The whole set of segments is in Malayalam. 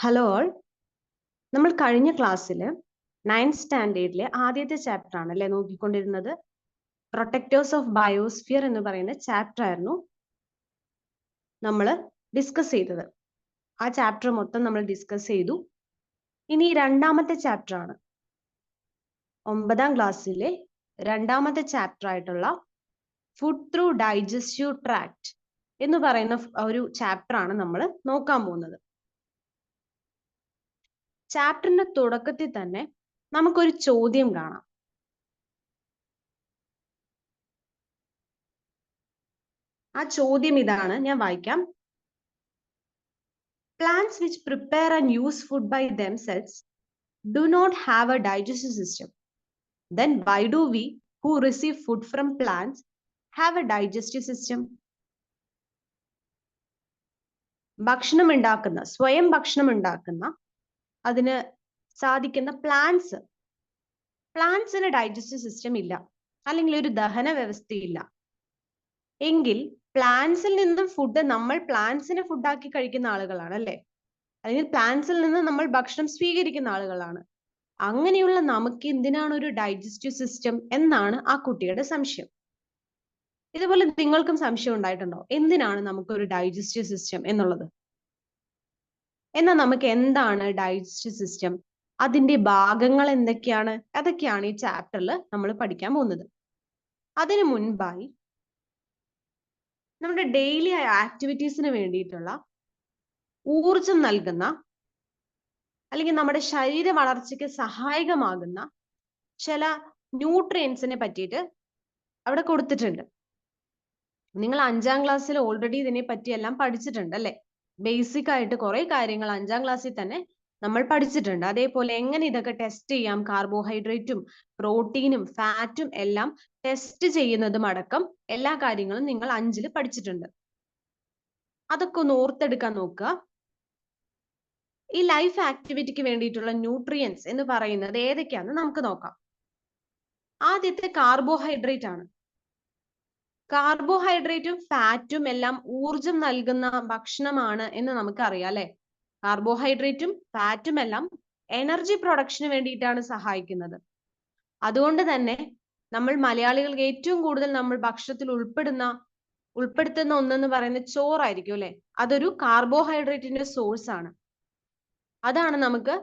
Hello all. നമ്മൾ കഴിഞ്ഞ ക്ലാസ്സിൽ 9th സ്റ്റാൻഡേർഡിലെ ആദ്യത്തെ ചാപ്റ്റർ ആണ് അല്ലേ നോക്കിക്കൊണ്ടിരുന്നത്. പ്രൊട്ടക്ടേഴ്സ് ഓഫ് ബയോസ്ഫിയർ എന്ന് പറയുന്ന ചാപ്റ്റർ ആയിരുന്നു നമ്മൾ ഡിസ്കസ് ചെയ്തത്. ആ ചാപ്റ്റർ മൊത്തം നമ്മൾ ഡിസ്കസ് ചെയ്തു. ഇനി രണ്ടാമത്തെ ചാപ്റ്റർ ആണ് 9th ക്ലാസ്സിലെ രണ്ടാമത്തെ ചാപ്റ്റർ ആയിട്ടുള്ള ഫുഡ് ത്രൂ ഡൈജസ്റ്റീവ് ട്രാക്ട് എന്ന് പറയുന്ന ഒരു ചാപ്റ്റർ ആണ് നമ്മൾ നോക്കാൻ പോകുന്നത്. ചാപ്റ്ററിന്റെ തുടക്കത്തിൽ തന്നെ നമുക്കൊരു ചോദ്യം കാണാം. ആ ചോദ്യം ഇതാണ്, ഞാൻ വായിക്കാം. Plants which prepare and use food by themselves do not have a digestive system. Then why do we, who receive food from plants, have a digestive system? ഭക്ഷണം ഉണ്ടാക്കുന്ന, സ്വയം ഭക്ഷണം ഉണ്ടാക്കുന്ന, അതിന് സാധിക്കുന്ന പ്ലാന്റ്സിന് ഡൈജസ്റ്റീവ് സിസ്റ്റം ഇല്ല, അല്ലെങ്കിൽ ഒരു ദഹന വ്യവസ്ഥയില്ല. എങ്കിൽ പ്ലാന്റ്സിൽ നിന്നും ഫുഡ് നമ്മൾ പ്ലാന്റ്സിനെ ഫുഡാക്കി കഴിക്കുന്ന ആളുകളാണ് അല്ലെ, അല്ലെങ്കിൽ പ്ലാന്റ്സിൽ നിന്ന് നമ്മൾ ഭക്ഷണം സ്വീകരിക്കുന്ന ആളുകളാണ്. അങ്ങനെയുള്ള നമുക്ക് എന്തിനാണ് ഒരു ഡൈജസ്റ്റീവ് സിസ്റ്റം എന്നാണ് ആ കുട്ടിയുടെ സംശയം. ഇതുപോലെ നിങ്ങൾക്കും സംശയം ഉണ്ടായിട്ടുണ്ടോ, എന്തിനാണ് നമുക്കൊരു ഡൈജസ്റ്റീവ് സിസ്റ്റം എന്നുള്ളത്? എന്നാൽ നമുക്ക് എന്താണ് ഡൈജസ്റ്റീവ് സിസ്റ്റം, അതിന്റെ ഭാഗങ്ങൾ എന്തൊക്കെയാണ്, അതൊക്കെയാണ് ഈ ചാപ്റ്ററിൽ നമ്മൾ പഠിക്കാൻ പോകുന്നത്. അതിനു മുൻപായി നമ്മുടെ ഡെയിലി ആക്ടിവിറ്റീസിന് വേണ്ടിയിട്ടുള്ള ഊർജം നൽകുന്ന, അല്ലെങ്കിൽ നമ്മുടെ ശരീര വളർച്ചയ്ക്ക് സഹായകമാകുന്ന ചില ന്യൂട്രിയൻസിനെ പറ്റിയിട്ട് അവിടെ കൊടുത്തിട്ടുണ്ട്. നിങ്ങൾ 5ാം ക്ലാസ്സിൽ ഓൾറെഡി ഇതിനെ പറ്റിയെല്ലാം പഠിച്ചിട്ടുണ്ട് അല്ലെ. ബേസിക് ആയിട്ട് കുറെ കാര്യങ്ങൾ 5ാം ക്ലാസ്സിൽ തന്നെ നമ്മൾ പഠിച്ചിട്ടുണ്ട്. അതേപോലെ എങ്ങനെ ഇതൊക്കെ ടെസ്റ്റ് ചെയ്യാം, കാർബോഹൈഡ്രേറ്റും പ്രോട്ടീനും ഫാറ്റും എല്ലാം ടെസ്റ്റ് ചെയ്യുന്നതും അടക്കം എല്ലാ കാര്യങ്ങളും നിങ്ങൾ 5ൽ പഠിച്ചിട്ടുണ്ട്. അതൊക്കെ ഒന്ന് ഓർത്തെടുക്കാൻ നോക്കുക. ഈ ലൈഫ് ആക്ടിവിറ്റിക്ക് വേണ്ടിയിട്ടുള്ള ന്യൂട്രിയൻസ് എന്ന് പറയുന്നത് ഏതൊക്കെയാണെന്ന് നമുക്ക് നോക്കാം. ആദ്യത്തെ കാർബോഹൈഡ്രേറ്റ് ആണ്. കാർബോഹൈഡ്രേറ്റും ഫാറ്റും എല്ലാം ഊർജം നൽകുന്ന ഭക്ഷണമാണ് എന്ന് നമുക്കറിയാം അല്ലെ. കാർബോഹൈഡ്രേറ്റും ഫാറ്റും എല്ലാം എനർജി പ്രൊഡക്ഷന് വേണ്ടിയിട്ടാണ് സഹായിക്കുന്നത്. അതുകൊണ്ട് തന്നെ നമ്മൾ മലയാളികൾക്ക് ഏറ്റവും കൂടുതൽ നമ്മൾ ഭക്ഷണത്തിൽ ഉൾപ്പെടുത്തുന്ന ഒന്നെന്ന് പറയുന്നത് ചോറായിരിക്കും അല്ലെ. അതൊരു കാർബോഹൈഡ്രേറ്റിന്റെ സോഴ്സ് ആണ്. അതാണ് നമുക്ക്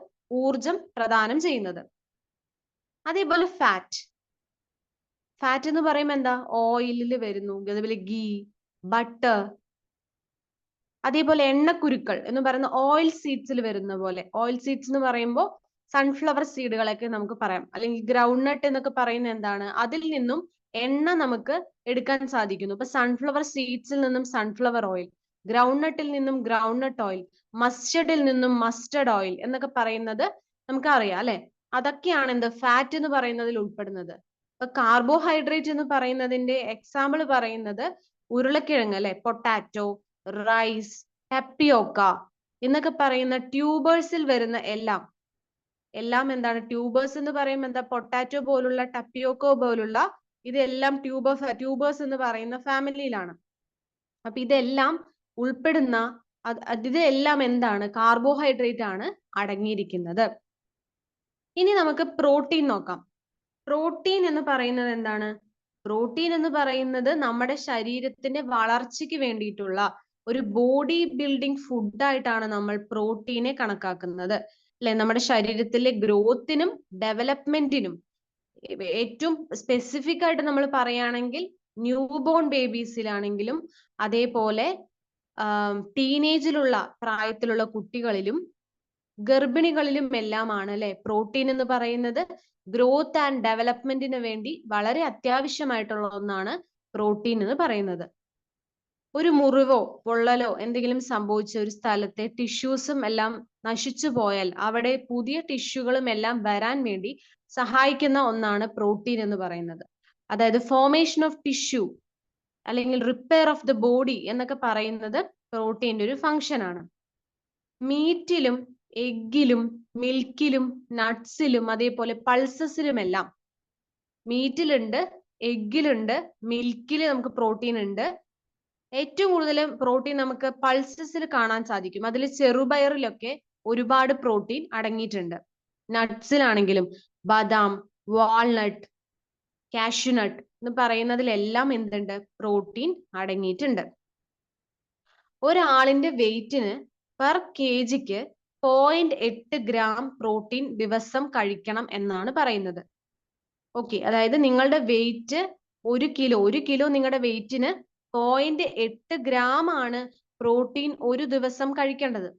ഊർജം പ്രദാനം ചെയ്യുന്നത്. അതേപോലെ ഫാറ്റ് എന്ന് പറയുമ്പോൾ എന്താ, ഓയിലിൽ വരുന്നു. അതേപോലെ ഗീ, ബട്ടർ, അതേപോലെ എണ്ണക്കുരുക്കൾ എന്ന് പറയുന്ന ഓയിൽ സീഡ്സിൽ വരുന്ന പോലെ. ഓയിൽ സീഡ്സ് എന്ന് പറയുമ്പോൾ സൺഫ്ലവർ സീഡുകളൊക്കെ നമുക്ക് പറയാം, അല്ലെങ്കിൽ ഗ്രൗണ്ട് നട്ട് എന്നൊക്കെ പറയുന്നത് എന്താണ്, അതിൽ നിന്നും എണ്ണ നമുക്ക് എടുക്കാൻ സാധിക്കുന്നു. ഇപ്പൊ സൺഫ്ലവർ സീഡ്സിൽ നിന്നും സൺഫ്ലവർ ഓയിൽ, ഗ്രൗണ്ട് നട്ടിൽ നിന്നും ഗ്രൗണ്ട് നട്ട് ഓയിൽ, മസ്റ്റർഡിൽ നിന്നും മസ്റ്റർഡ് ഓയിൽ എന്നൊക്കെ പറയുന്നത് നമുക്കറിയാം അല്ലെ. അതൊക്കെയാണ് എന്ത്, ഫാറ്റ് എന്ന് പറയുന്നതിൽ ഉൾപ്പെടുന്നത്. ഇപ്പൊ കാർബോഹൈഡ്രേറ്റ് എന്ന് പറയുന്നതിന്റെ എക്സാമ്പിൾ പറയുന്നത് ഉരുളക്കിഴങ്ങ് അല്ലെ, പൊട്ടാറ്റോ, റൈസ്, ടപ്പിയോക്ക എന്നൊക്കെ പറയുന്ന ട്യൂബേഴ്സിൽ വരുന്ന എല്ലാം എന്താണ്, ട്യൂബേഴ്സ് എന്ന് പറയുമ്പോൾ എന്താ, പൊട്ടാറ്റോ പോലുള്ള, ടപ്പിയോക്കോ പോലുള്ള ഇതെല്ലാം ട്യൂബേഴ്സ് എന്ന് പറയുന്ന ഫാമിലിയിലാണ്. അപ്പൊ ഇതെല്ലാം ഉൾപ്പെടുന്ന, ഇതെല്ലാം എന്താണ്, കാർബോഹൈഡ്രേറ്റ് ആണ് അടങ്ങിയിരിക്കുന്നത്. ഇനി നമുക്ക് പ്രോട്ടീൻ നോക്കാം. പ്രോട്ടീൻ എന്ന് പറയുന്നത് എന്താണ്? പ്രോട്ടീൻ എന്ന് പറയുന്നത് നമ്മുടെ ശരീരത്തിന്റെ വളർച്ചയ്ക്ക് വേണ്ടിയിട്ടുള്ള ഒരു ബോഡി ബിൽഡിംഗ് ഫുഡായിട്ടാണ് നമ്മൾ പ്രോട്ടീനെ കണക്കാക്കുന്നത് അല്ലെ. നമ്മുടെ ശരീരത്തിലെ ഗ്രോത്തിനും ഡെവലപ്മെന്റിനും, ഏറ്റവും സ്പെസിഫിക് ആയിട്ട് നമ്മൾ പറയുകയാണെങ്കിൽ ന്യൂ ബോൺ ബേബീസിലാണെങ്കിലും അതേപോലെ ടീനേജിലുള്ള പ്രായത്തിലുള്ള കുട്ടികളിലും ഗർഭിണികളിലും എല്ലാമാണ് അല്ലെ പ്രോട്ടീൻ എന്ന് പറയുന്നത്. ഗ്രോത്ത് ആൻഡ് ഡെവലപ്മെന്റിന് വേണ്ടി വളരെ അത്യാവശ്യമായിട്ടുള്ള ഒന്നാണ് പ്രോട്ടീൻ എന്ന് പറയുന്നത്. ഒരു മുറിവോ പൊള്ളലോ എന്തെങ്കിലും സംഭവിച്ച ഒരു സ്ഥലത്തെ ടിഷ്യൂസും എല്ലാം നശിച്ചു പോയാൽ അവിടെ പുതിയ ടിഷ്യൂകളും എല്ലാം വരാൻ വേണ്ടി സഹായിക്കുന്ന ഒന്നാണ് പ്രോട്ടീൻ എന്ന് പറയുന്നത്. അതായത് ഫോർമേഷൻ ഓഫ് ടിഷ്യൂ അല്ലെങ്കിൽ റിപ്പയർ ഓഫ് ദ ബോഡി എന്നൊക്കെ പറയുന്നത് പ്രോട്ടീന്റെ ഒരു ഫംഗ്ഷൻ ആണ്. മീറ്റിലും എഗ്ഗിലും മിൽക്കിലും നട്ട്സിലും അതേപോലെ പൾസസിലും എല്ലാം, മീറ്റിലുണ്ട്, എഗ്ഗിലുണ്ട്, മിൽക്കിൽ നമുക്ക് പ്രോട്ടീൻ ഉണ്ട്. ഏറ്റവും കൂടുതൽ പ്രോട്ടീൻ നമുക്ക് പൾസസിൽ കാണാൻ സാധിക്കും. അതിൽ ചെറുപയറിലൊക്കെ ഒരുപാട് പ്രോട്ടീൻ അടങ്ങിയിട്ടുണ്ട്. നട്ട്സിലാണെങ്കിലും ബദാം, വാൾനട്ട്, കാഷ്യൂനട്ട് എന്ന് പറയുന്നതിലെല്ലാം എന്തുണ്ട്? പ്രോട്ടീൻ അടങ്ങിയിട്ടുണ്ട്. ഒരാളിന്റെ വെയിറ്റിന് പെർ kgക്ക് 0.8 ഗ്രാം പ്രോട്ടീൻ ദിവസം കഴിക്കണം എന്നാണ് പറയുന്നത്. ഓക്കെ, അതായത് നിങ്ങളുടെ വെയിറ്റ് 1 കിലോ നിങ്ങളുടെ വെയിറ്റിന് 0.8 ഗ്രാം ആണ് പ്രോട്ടീൻ ഒരു ദിവസം കഴിക്കേണ്ടത്.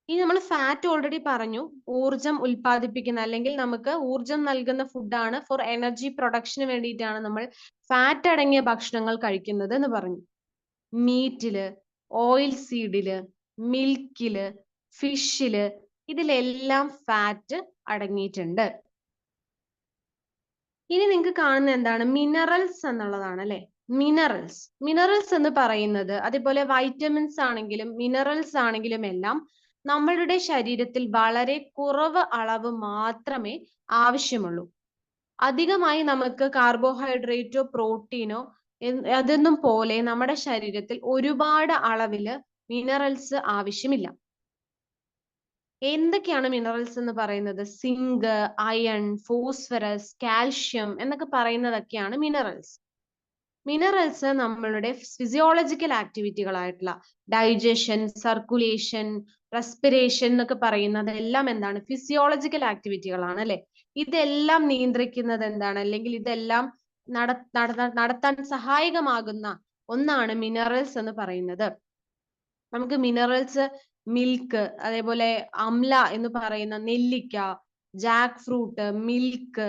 ഇനി നമ്മൾ ഫാറ്റ് ഓൾറെഡി പറഞ്ഞു, ഊർജം ഉൽപ്പാദിപ്പിക്കുന്ന അല്ലെങ്കിൽ നമുക്ക് ഊർജം നൽകുന്ന ഫുഡാണ്. ഫോർ എനർജി പ്രൊഡക്ഷന് വേണ്ടിയിട്ടാണ് നമ്മൾ ഫാറ്റ് അടങ്ങിയ ഭക്ഷണങ്ങൾ കഴിക്കുന്നത് എന്ന് പറഞ്ഞു. മീറ്റില്, ഓയിൽ സീഡില്, മിൽക്കില്, ഫിഷില് ഇതിലെല്ലാം ഫാറ്റ് അടങ്ങിയിട്ടുണ്ട്. ഇനി നിങ്ങൾക്ക് കാണുന്ന എന്താണ്? മിനറൽസ് എന്നുള്ളതാണ് അല്ലെ. മിനറൽസ് എന്ന് പറയുന്നത്, അതേപോലെ വൈറ്റമിൻസ് ആണെങ്കിലും മിനറൽസ് ആണെങ്കിലും എല്ലാം നമ്മളുടെ ശരീരത്തിൽ വളരെ കുറവ് അളവ് മാത്രമേ ആവശ്യമുള്ളൂ. അധികമായി നമുക്ക് കാർബോഹൈഡ്രേറ്റോ പ്രോട്ടീനോ അതൊന്നും പോലെ നമ്മുടെ ശരീരത്തിൽ ഒരുപാട് അളവില് മിനറൽസ് ആവശ്യമില്ല. എന്തൊക്കെയാണ് മിനറൽസ് എന്ന് പറയുന്നത്? സിങ്ക്, അയൺ, ഫോസ്ഫറസ്, കാൽഷ്യം എന്നൊക്കെ പറയുന്നതൊക്കെയാണ് മിനറൽസ്. മിനറൽസ് നമ്മളുടെ ഫിസിയോളജിക്കൽ ആക്ടിവിറ്റികളായിട്ടുള്ള ഡൈജഷൻ, സർക്കുലേഷൻ, റെസ്പിറേഷൻ എന്നൊക്കെ പറയുന്നത് എല്ലാം എന്താണ്? ഫിസിയോളജിക്കൽ ആക്ടിവിറ്റികളാണ് അല്ലെ. ഇതെല്ലാം നിയന്ത്രിക്കുന്നത് എന്താണ്? അല്ലെങ്കിൽ ഇതെല്ലാം നടത്താൻ സഹായകമാകുന്ന ഒന്നാണ് മിനറൽസ് എന്ന് പറയുന്നത്. നമുക്ക് മിനറൽസ് മിൽക്ക്, അതേപോലെ അംല എന്ന് പറയുന്ന നെല്ലിക്ക, ജാക്ക് ഫ്രൂട്ട്, മിൽക്ക്,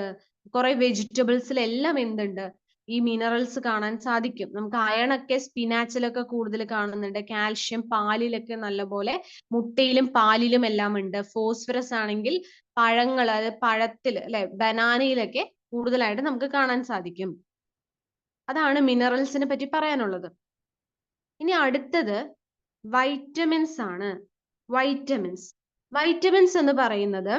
കുറെ വെജിറ്റബിൾസിലെല്ലാം എന്തുണ്ട്? ഈ മിനറൽസ് കാണാൻ സാധിക്കും. നമുക്ക് അയൺ ഒക്കെ സ്പിനാച്ചിലൊക്കെ കൂടുതൽ കാണുന്നുണ്ട്. കാൽഷ്യം പാലിലൊക്കെ നല്ലപോലെ, മുട്ടയിലും പാലിലും എല്ലാം ഉണ്ട്. ഫോസ്ഫറസ് ആണെങ്കിൽ പഴങ്ങൾ, അതായത് പഴത്തിൽ അല്ലെ, ബനാനയിലൊക്കെ കൂടുതലായിട്ട് നമുക്ക് കാണാൻ സാധിക്കും. അതാണ് മിനറൽസിനെ പറ്റി പറയാനുള്ളത്. ഇനി അടുത്തത് വൈറ്റമിൻസ് ആണ്. വൈറ്റമിൻസ് എന്ന് പറയുന്നത്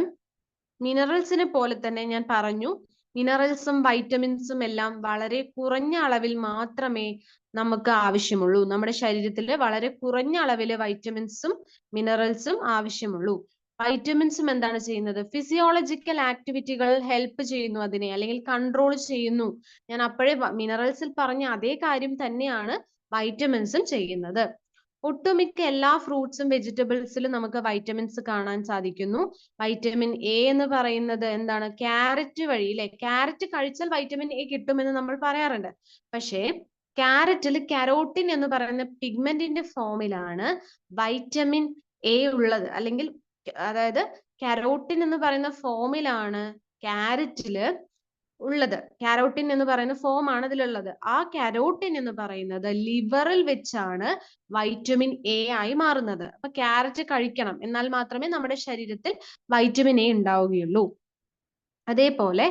മിനറൽസിനെ പോലെ തന്നെ ഞാൻ പറഞ്ഞു, മിനറൽസും വൈറ്റമിൻസും എല്ലാം വളരെ കുറഞ്ഞ അളവിൽ മാത്രമേ നമുക്ക് ആവശ്യമുള്ളൂ. നമ്മുടെ ശരീരത്തിൽ വളരെ കുറഞ്ഞ അളവിൽ വൈറ്റമിൻസും മിനറൽസും ആവശ്യമുള്ളൂ. വൈറ്റമിൻസും എന്താണ് ചെയ്യുന്നത്? ഫിസിയോളജിക്കൽ ആക്ടിവിറ്റികൾ ഹെൽപ്പ് ചെയ്യുന്നു അതിനെ, അല്ലെങ്കിൽ കൺട്രോൾ ചെയ്യുന്നു. ഞാൻ അപ്പോഴേ മിനറൽസിൽ പറഞ്ഞ അതേ കാര്യം തന്നെയാണ് വൈറ്റമിൻസും ചെയ്യുന്നത്. ഒട്ടുമിക്ക എല്ലാ ഫ്രൂട്ട്സും വെജിറ്റബിൾസിലും നമുക്ക് വൈറ്റമിൻസ് കാണാൻ സാധിക്കുന്നു. വൈറ്റമിൻ എ എന്ന് പറയുന്നത് എന്താണ്? ക്യാരറ്റ് വഴി അല്ലെ, ക്യാരറ്റ് കഴിച്ചാൽ വൈറ്റമിൻ എ കിട്ടുമെന്ന് നമ്മൾ പറയാറുണ്ട്. പക്ഷേ ക്യാരറ്റിൽ കരോട്ടിൻ എന്ന് പറയുന്ന പിഗ്മെന്റിന്റെ ഫോമിലാണ് വൈറ്റമിൻ എ ഉള്ളത്. അല്ലെങ്കിൽ അതായത് കരോട്ടിൻ എന്ന് പറയുന്ന ഫോമിലാണ് ക്യാരറ്റില് ഉള്ളത്. കാരോട്ടിൻ എന്ന് പറയുന്ന ഫോം ആണ് ഇതിലുള്ളത്. ആ കാരോട്ടിൻ എന്ന് പറയുന്നത് ലിവറിൽ വെച്ചാണ് വൈറ്റമിൻ എ ആയി മാറുന്നത്. അപ്പൊ ക്യാരറ്റ് കഴിക്കണം, എന്നാൽ മാത്രമേ നമ്മുടെ ശരീരത്തിൽ വൈറ്റമിൻ എ ഉണ്ടാവുകയുള്ളൂ. അതേപോലെ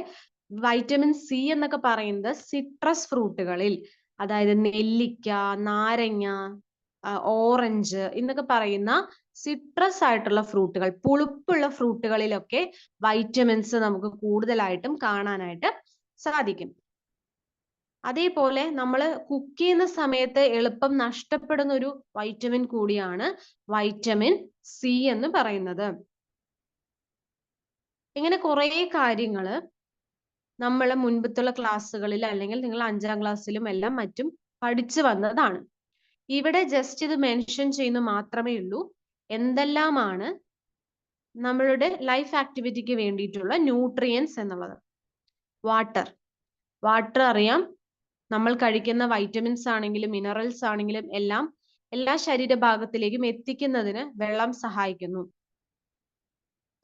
വൈറ്റമിൻ സി എന്നൊക്കെ പറയുന്നത് സിട്രസ് ഫ്രൂട്ടുകളിൽ, അതായത് നെല്ലിക്ക, നാരങ്ങ, ഓറഞ്ച് എന്നൊക്കെ പറയുന്ന സിട്രസ് ആയിട്ടുള്ള ഫ്രൂട്ടുകൾ, പുളിപ്പുള്ള ഫ്രൂട്ടുകളിലൊക്കെ വൈറ്റമിൻസ് നമുക്ക് കൂടുതലായിട്ടും കാണാനായിട്ട് സാധിക്കും. അതേപോലെ നമ്മൾ കുക്ക് ചെയ്യുന്ന സമയത്ത് എളുപ്പം നഷ്ടപ്പെടുന്ന ഒരു വൈറ്റമിൻ കൂടിയാണ് വൈറ്റമിൻ സി എന്ന് പറയുന്നത്. ഇങ്ങനെ കുറെ കാര്യങ്ങള് നമ്മൾ മുൻപത്തുള്ള ക്ലാസ്സുകളിൽ അല്ലെങ്കിൽ നിങ്ങൾ 5ാം ക്ലാസ്സിലും എല്ലാം മറ്റും പഠിച്ചു വന്നതാണ്. ഇവിടെ ജസ്റ്റ് ഇത് മെൻഷൻ ചെയ്യുന്നു മാത്രമേ ഉള്ളൂ. എന്തെല്ലാമാണ് നമ്മളുടെ ലൈഫ് ആക്ടിവിറ്റിക്ക് വേണ്ടിയിട്ടുള്ള ന്യൂട്രിയൻസ് എന്നുള്ളത്. വാട്ടർ അറിയാം. നമ്മൾ കഴിക്കുന്ന വൈറ്റമിൻസ് ആണെങ്കിലും മിനറൽസ് ആണെങ്കിലും എല്ലാം എല്ലാ ശരീരഭാഗത്തിലേക്കും എത്തിക്കുന്നതിന് വെള്ളം സഹായിക്കുന്നു.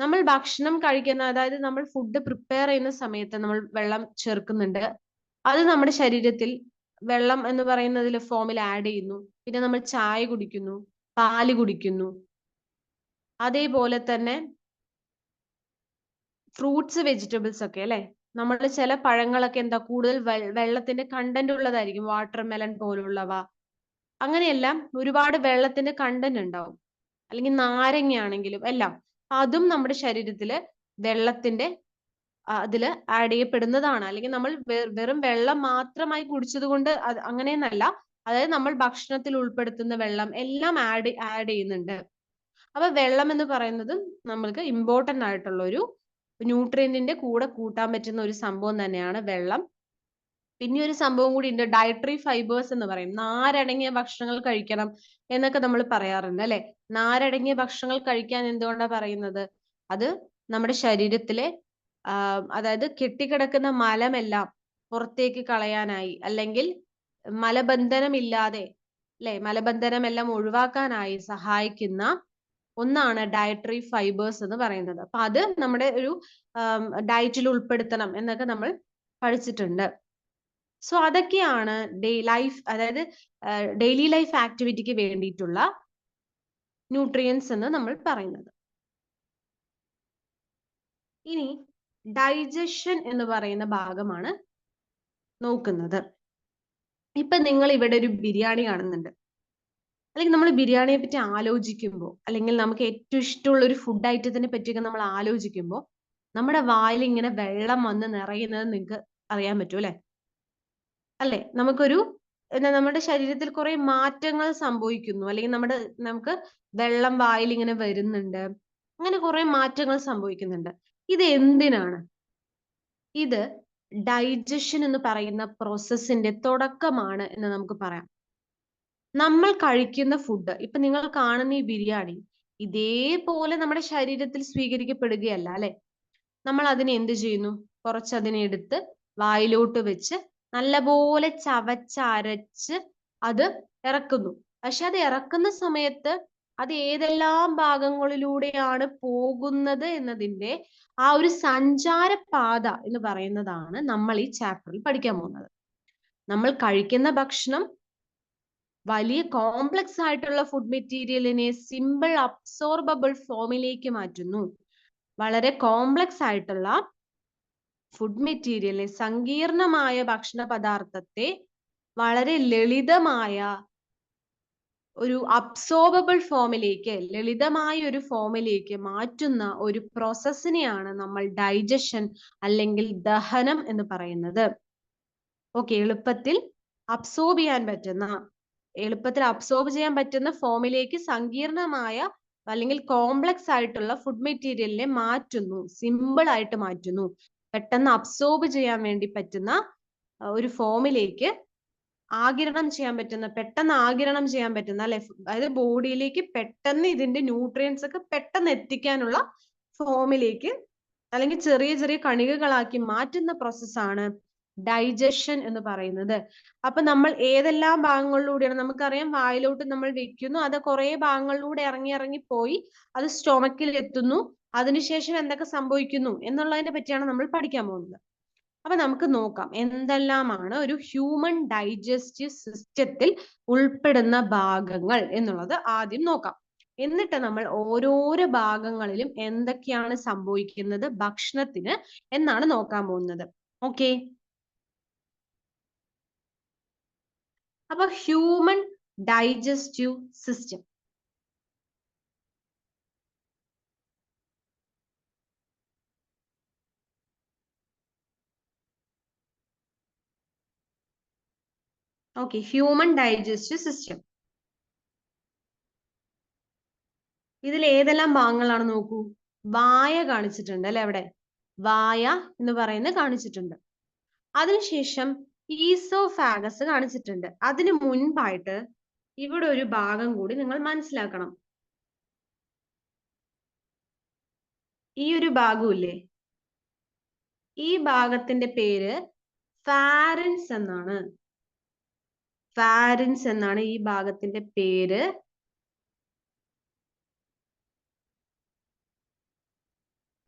നമ്മൾ ഭക്ഷണം കഴിക്കുന്ന, അതായത് നമ്മൾ ഫുഡ് പ്രിപ്പയർ ചെയ്യുന്ന സമയത്ത് നമ്മൾ വെള്ളം ചേർക്കുന്നുണ്ട്. അത് നമ്മുടെ ശരീരത്തിൽ വെള്ളം എന്ന് പറയുന്നതിൽ ഫോമിൽ ആഡ് ചെയ്യുന്നു. പിന്നെ നമ്മൾ ചായ കുടിക്കുന്നു, പാല് കുടിക്കുന്നു. അതേപോലെ തന്നെ ഫ്രൂട്ട്സ്, വെജിറ്റബിൾസ് ഒക്കെ അല്ലെ, നമ്മൾ ചില പഴങ്ങളൊക്കെ എന്താ കൂടുതൽ വെള്ളത്തിന്റെ കണ്ടന്റ് ഉള്ളതായിരിക്കും. വാട്ടർ മെലൺ പോലുള്ളവ, അങ്ങനെയെല്ലാം ഒരുപാട് വെള്ളത്തിന്റെ കണ്ടന്റ് ഉണ്ടാവും. അല്ലെങ്കിൽ നാരങ്ങ ആണെങ്കിലും എല്ലാം, അതും നമ്മുടെ ശരീരത്തില് വെള്ളത്തിന്റെ അതിൽ ആഡ് ചെയ്യപ്പെടുന്നതാണ്. അല്ലെങ്കിൽ നമ്മൾ വെറും വെള്ളം മാത്രമായി കുടിച്ചത് കൊണ്ട് അങ്ങനെയെന്നല്ല, അതായത് നമ്മൾ ഭക്ഷണത്തിൽ ഉൾപ്പെടുത്തുന്ന വെള്ളം എല്ലാം ആഡ് ചെയ്യുന്നുണ്ട്. അപ്പൊ വെള്ളം എന്ന് പറയുന്നത് നമ്മൾക്ക് ഇമ്പോർട്ടന്റ് ആയിട്ടുള്ള ഒരു ന്യൂട്രിയന്റിന്റെ കൂടെ കൂട്ടാൻ പറ്റുന്ന ഒരു സംഭവം തന്നെയാണ് വെള്ളം. പിന്നെ ഒരു സംഭവം കൂടി ഉണ്ട്, ഡയറ്ററി ഫൈബേഴ്സ് എന്ന് പറയും. നാരടങ്ങിയ ഭക്ഷണങ്ങൾ കഴിക്കണം എന്നൊക്കെ നമ്മൾ പറയാറുണ്ട് അല്ലെ. നാരടങ്ങിയ ഭക്ഷണങ്ങൾ കഴിക്കാൻ എന്തുകൊണ്ടാണ് പറയുന്നത്? അത് നമ്മുടെ ശരീരത്തിലെ അതായത് കെട്ടിക്കിടക്കുന്ന മലമെല്ലാം പുറത്തേക്ക് കളയാനായി, അല്ലെങ്കിൽ മലബന്ധനമില്ലാതെ അല്ലെ, മലബന്ധനമെല്ലാം ഒഴിവാക്കാനായി സഹായിക്കുന്ന ഒന്നാണ് ഡയറ്ററി ഫൈബേഴ്സ് എന്ന് പറയുന്നത്. അപ്പൊ അത് നമ്മുടെ ഒരു ഡയറ്റിൽ ഉൾപ്പെടുത്തണം എന്നൊക്കെ നമ്മൾ പഠിച്ചിട്ടുണ്ട്. സോ അതൊക്കെയാണ് അതായത് ഡെയിലി ലൈഫ് ആക്ടിവിറ്റിക്ക് വേണ്ടിയിട്ടുള്ള ന്യൂട്രിയൻസ് എന്ന് നമ്മൾ പറയുന്നത്. ഇനി ഡൈജഷൻ എന്ന് പറയുന്ന ഭാഗമാണ് നോക്കുന്നത്. ഇപ്പൊ നിങ്ങൾ ഇവിടെ ഒരു ബിരിയാണി കാണുന്നുണ്ട്, അല്ലെങ്കിൽ നമ്മൾ ബിരിയാണിയെ പറ്റി ആലോചിക്കുമ്പോൾ, അല്ലെങ്കിൽ നമുക്ക് ഏറ്റവും ഇഷ്ടമുള്ള ഒരു ഫുഡ് ഐറ്റത്തിനെ പറ്റിയൊക്കെ നമ്മൾ ആലോചിക്കുമ്പോൾ നമ്മുടെ വായിൽ ഇങ്ങനെ വെള്ളം വന്ന് നിറയുന്നത് നിങ്ങൾക്ക് അറിയാൻ പറ്റും അല്ലെ. അല്ലെ, നമുക്കൊരു നമ്മുടെ ശരീരത്തിൽ കുറെ മാറ്റങ്ങൾ സംഭവിക്കുന്നു, അല്ലെങ്കിൽ നമുക്ക് വെള്ളം വായിൽ ഇങ്ങനെ വരുന്നുണ്ട്, അങ്ങനെ കുറെ മാറ്റങ്ങൾ സംഭവിക്കുന്നുണ്ട്. ഇത് എന്തിനാണ്? ഇത് ഡൈജഷൻ എന്ന് പറയുന്ന പ്രോസസ്സിന്റെ തുടക്കമാണ് എന്ന് നമുക്ക് പറയാം. നമ്മൾ കഴിക്കുന്ന ഫുഡ്, ഇപ്പൊ നിങ്ങൾ കാണുന്ന ഈ ബിരിയാണി ഇതേപോലെ നമ്മുടെ ശരീരത്തിൽ സ്വീകരിക്കപ്പെടുകയല്ല അല്ലെ. നമ്മൾ അതിനെ എന്ത് ചെയ്യുന്നു? കുറച്ചതിനെ എടുത്ത് വായിലോട്ട് വെച്ച് നല്ലപോലെ ചവച്ചരച്ച് അത് ഇറക്കുന്നു. പക്ഷെ അത് ഇറക്കുന്ന സമയത്ത് അത് ഏതെല്ലാം ഭാഗങ്ങളിലൂടെയാണ് പോകുന്നത് എന്നതിന്റെ ആ ഒരു സഞ്ചാരപാത എന്ന് പറയുന്നതാണ് നമ്മൾ ഈ ചാപ്റ്ററിൽ പഠിക്കാൻ പോകുന്നത്. നമ്മൾ കഴിക്കുന്ന ഭക്ഷണം വലിയ കോംപ്ലക്സ് ആയിട്ടുള്ള ഫുഡ് മെറ്റീരിയലിനെ സിമ്പിൾ അബ്സോർബിൾ ഫോമിലേക്ക് മാറ്റുന്നു. വളരെ കോംപ്ലക്സ് ആയിട്ടുള്ള ഫുഡ് മെറ്റീരിയലിനെ, സങ്കീർണമായ ഭക്ഷണ പദാർത്ഥത്തെ വളരെ ലളിതമായ ഒരു അബ്സോർബിൾ ഫോമിലേക്ക്, ലളിതമായ ഒരു ഫോമിലേക്ക് മാറ്റുന്ന ഒരു പ്രോസസ്സിനെയാണ് നമ്മൾ ഡൈജഷൻ അല്ലെങ്കിൽ ദഹനം എന്ന് പറയുന്നത്. ഓക്കെ, എളുപ്പത്തിൽ അബ്സോർബ് ചെയ്യാൻ പറ്റുന്ന ഫോമിലേക്ക് സങ്കീർണമായ അല്ലെങ്കിൽ കോംപ്ലക്സ് ആയിട്ടുള്ള ഫുഡ് മെറ്റീരിയലിനെ മാറ്റുന്നു, സിമ്പിൾ ആയിട്ട് മാറ്റുന്നു. പെട്ടെന്ന് അബ്സോർബ് ചെയ്യാൻ വേണ്ടി പറ്റുന്ന ഒരു ഫോമിലേക്ക് പെട്ടെന്ന് ആഗിരണം ചെയ്യാൻ പറ്റുന്ന അല്ലെ, അതായത് ബോഡിയിലേക്ക് പെട്ടെന്ന് ഇതിന്റെ ന്യൂട്രിയൻസ് ഒക്കെ പെട്ടെന്ന് എത്തിക്കാനുള്ള ഫോമിലേക്ക്, അല്ലെങ്കിൽ ചെറിയ ചെറിയ കണികകളാക്കി മാറ്റുന്ന പ്രോസസ്സാണ് ഡൈജഷൻ എന്ന് പറയുന്നത്. അപ്പൊ നമ്മൾ ഏതെല്ലാം ഭാഗങ്ങളിലൂടെയാണ്, നമുക്കറിയാം വായിലോട്ട് നമ്മൾ വെക്കുന്നു, അത് കുറെ ഭാഗങ്ങളിലൂടെ ഇറങ്ങി പോയി അത് സ്റ്റൊമക്കിൽ എത്തുന്നു, അതിനുശേഷം എന്തൊക്കെ സംഭവിക്കുന്നു എന്നുള്ളതിനെ പറ്റിയാണ് നമ്മൾ പഠിക്കാൻ പോകുന്നത്. അപ്പൊ നമുക്ക് നോക്കാം എന്തെല്ലാമാണ് ഒരു ഹ്യൂമൻ ഡൈജസ്റ്റീവ് സിസ്റ്റത്തിൽ ഉൾപ്പെടുന്ന ഭാഗങ്ങൾ എന്നുള്ളത് ആദ്യം നോക്കാം. എന്നിട്ട് നമ്മൾ ഓരോരോ ഭാഗങ്ങളിലും എന്തൊക്കെയാണ് സംഭവിക്കുന്നത് ഭക്ഷണത്തിന് എന്നാണ് നോക്കാൻ പോകുന്നത്. ഓക്കെ, അപ്പൊ human digestive system. Okay, human digestive system. ഇതിൽ ഏതെല്ലാം ഭാഗങ്ങളാണ് നോക്കൂ. വായ കാണിച്ചിട്ടുണ്ട് അല്ലെ, അവിടെ വായ എന്ന് പറയുന്നത് കാണിച്ചിട്ടുണ്ട്. അതിനുശേഷം ഈസോഫാഗസ് കാണിച്ചിട്ടുണ്ട്. അതിന് മുൻപായിട്ട് ഇവിടെ ഒരു ഭാഗം കൂടി നിങ്ങൾ മനസ്സിലാക്കണം. ഈ ഒരു ഭാഗമില്ലേ, ഈ ഭാഗത്തിന്റെ പേര് ഫാരൻസ് എന്നാണ്. ഫാരൻസ് എന്നാണ് ഈ ഭാഗത്തിന്റെ പേര്.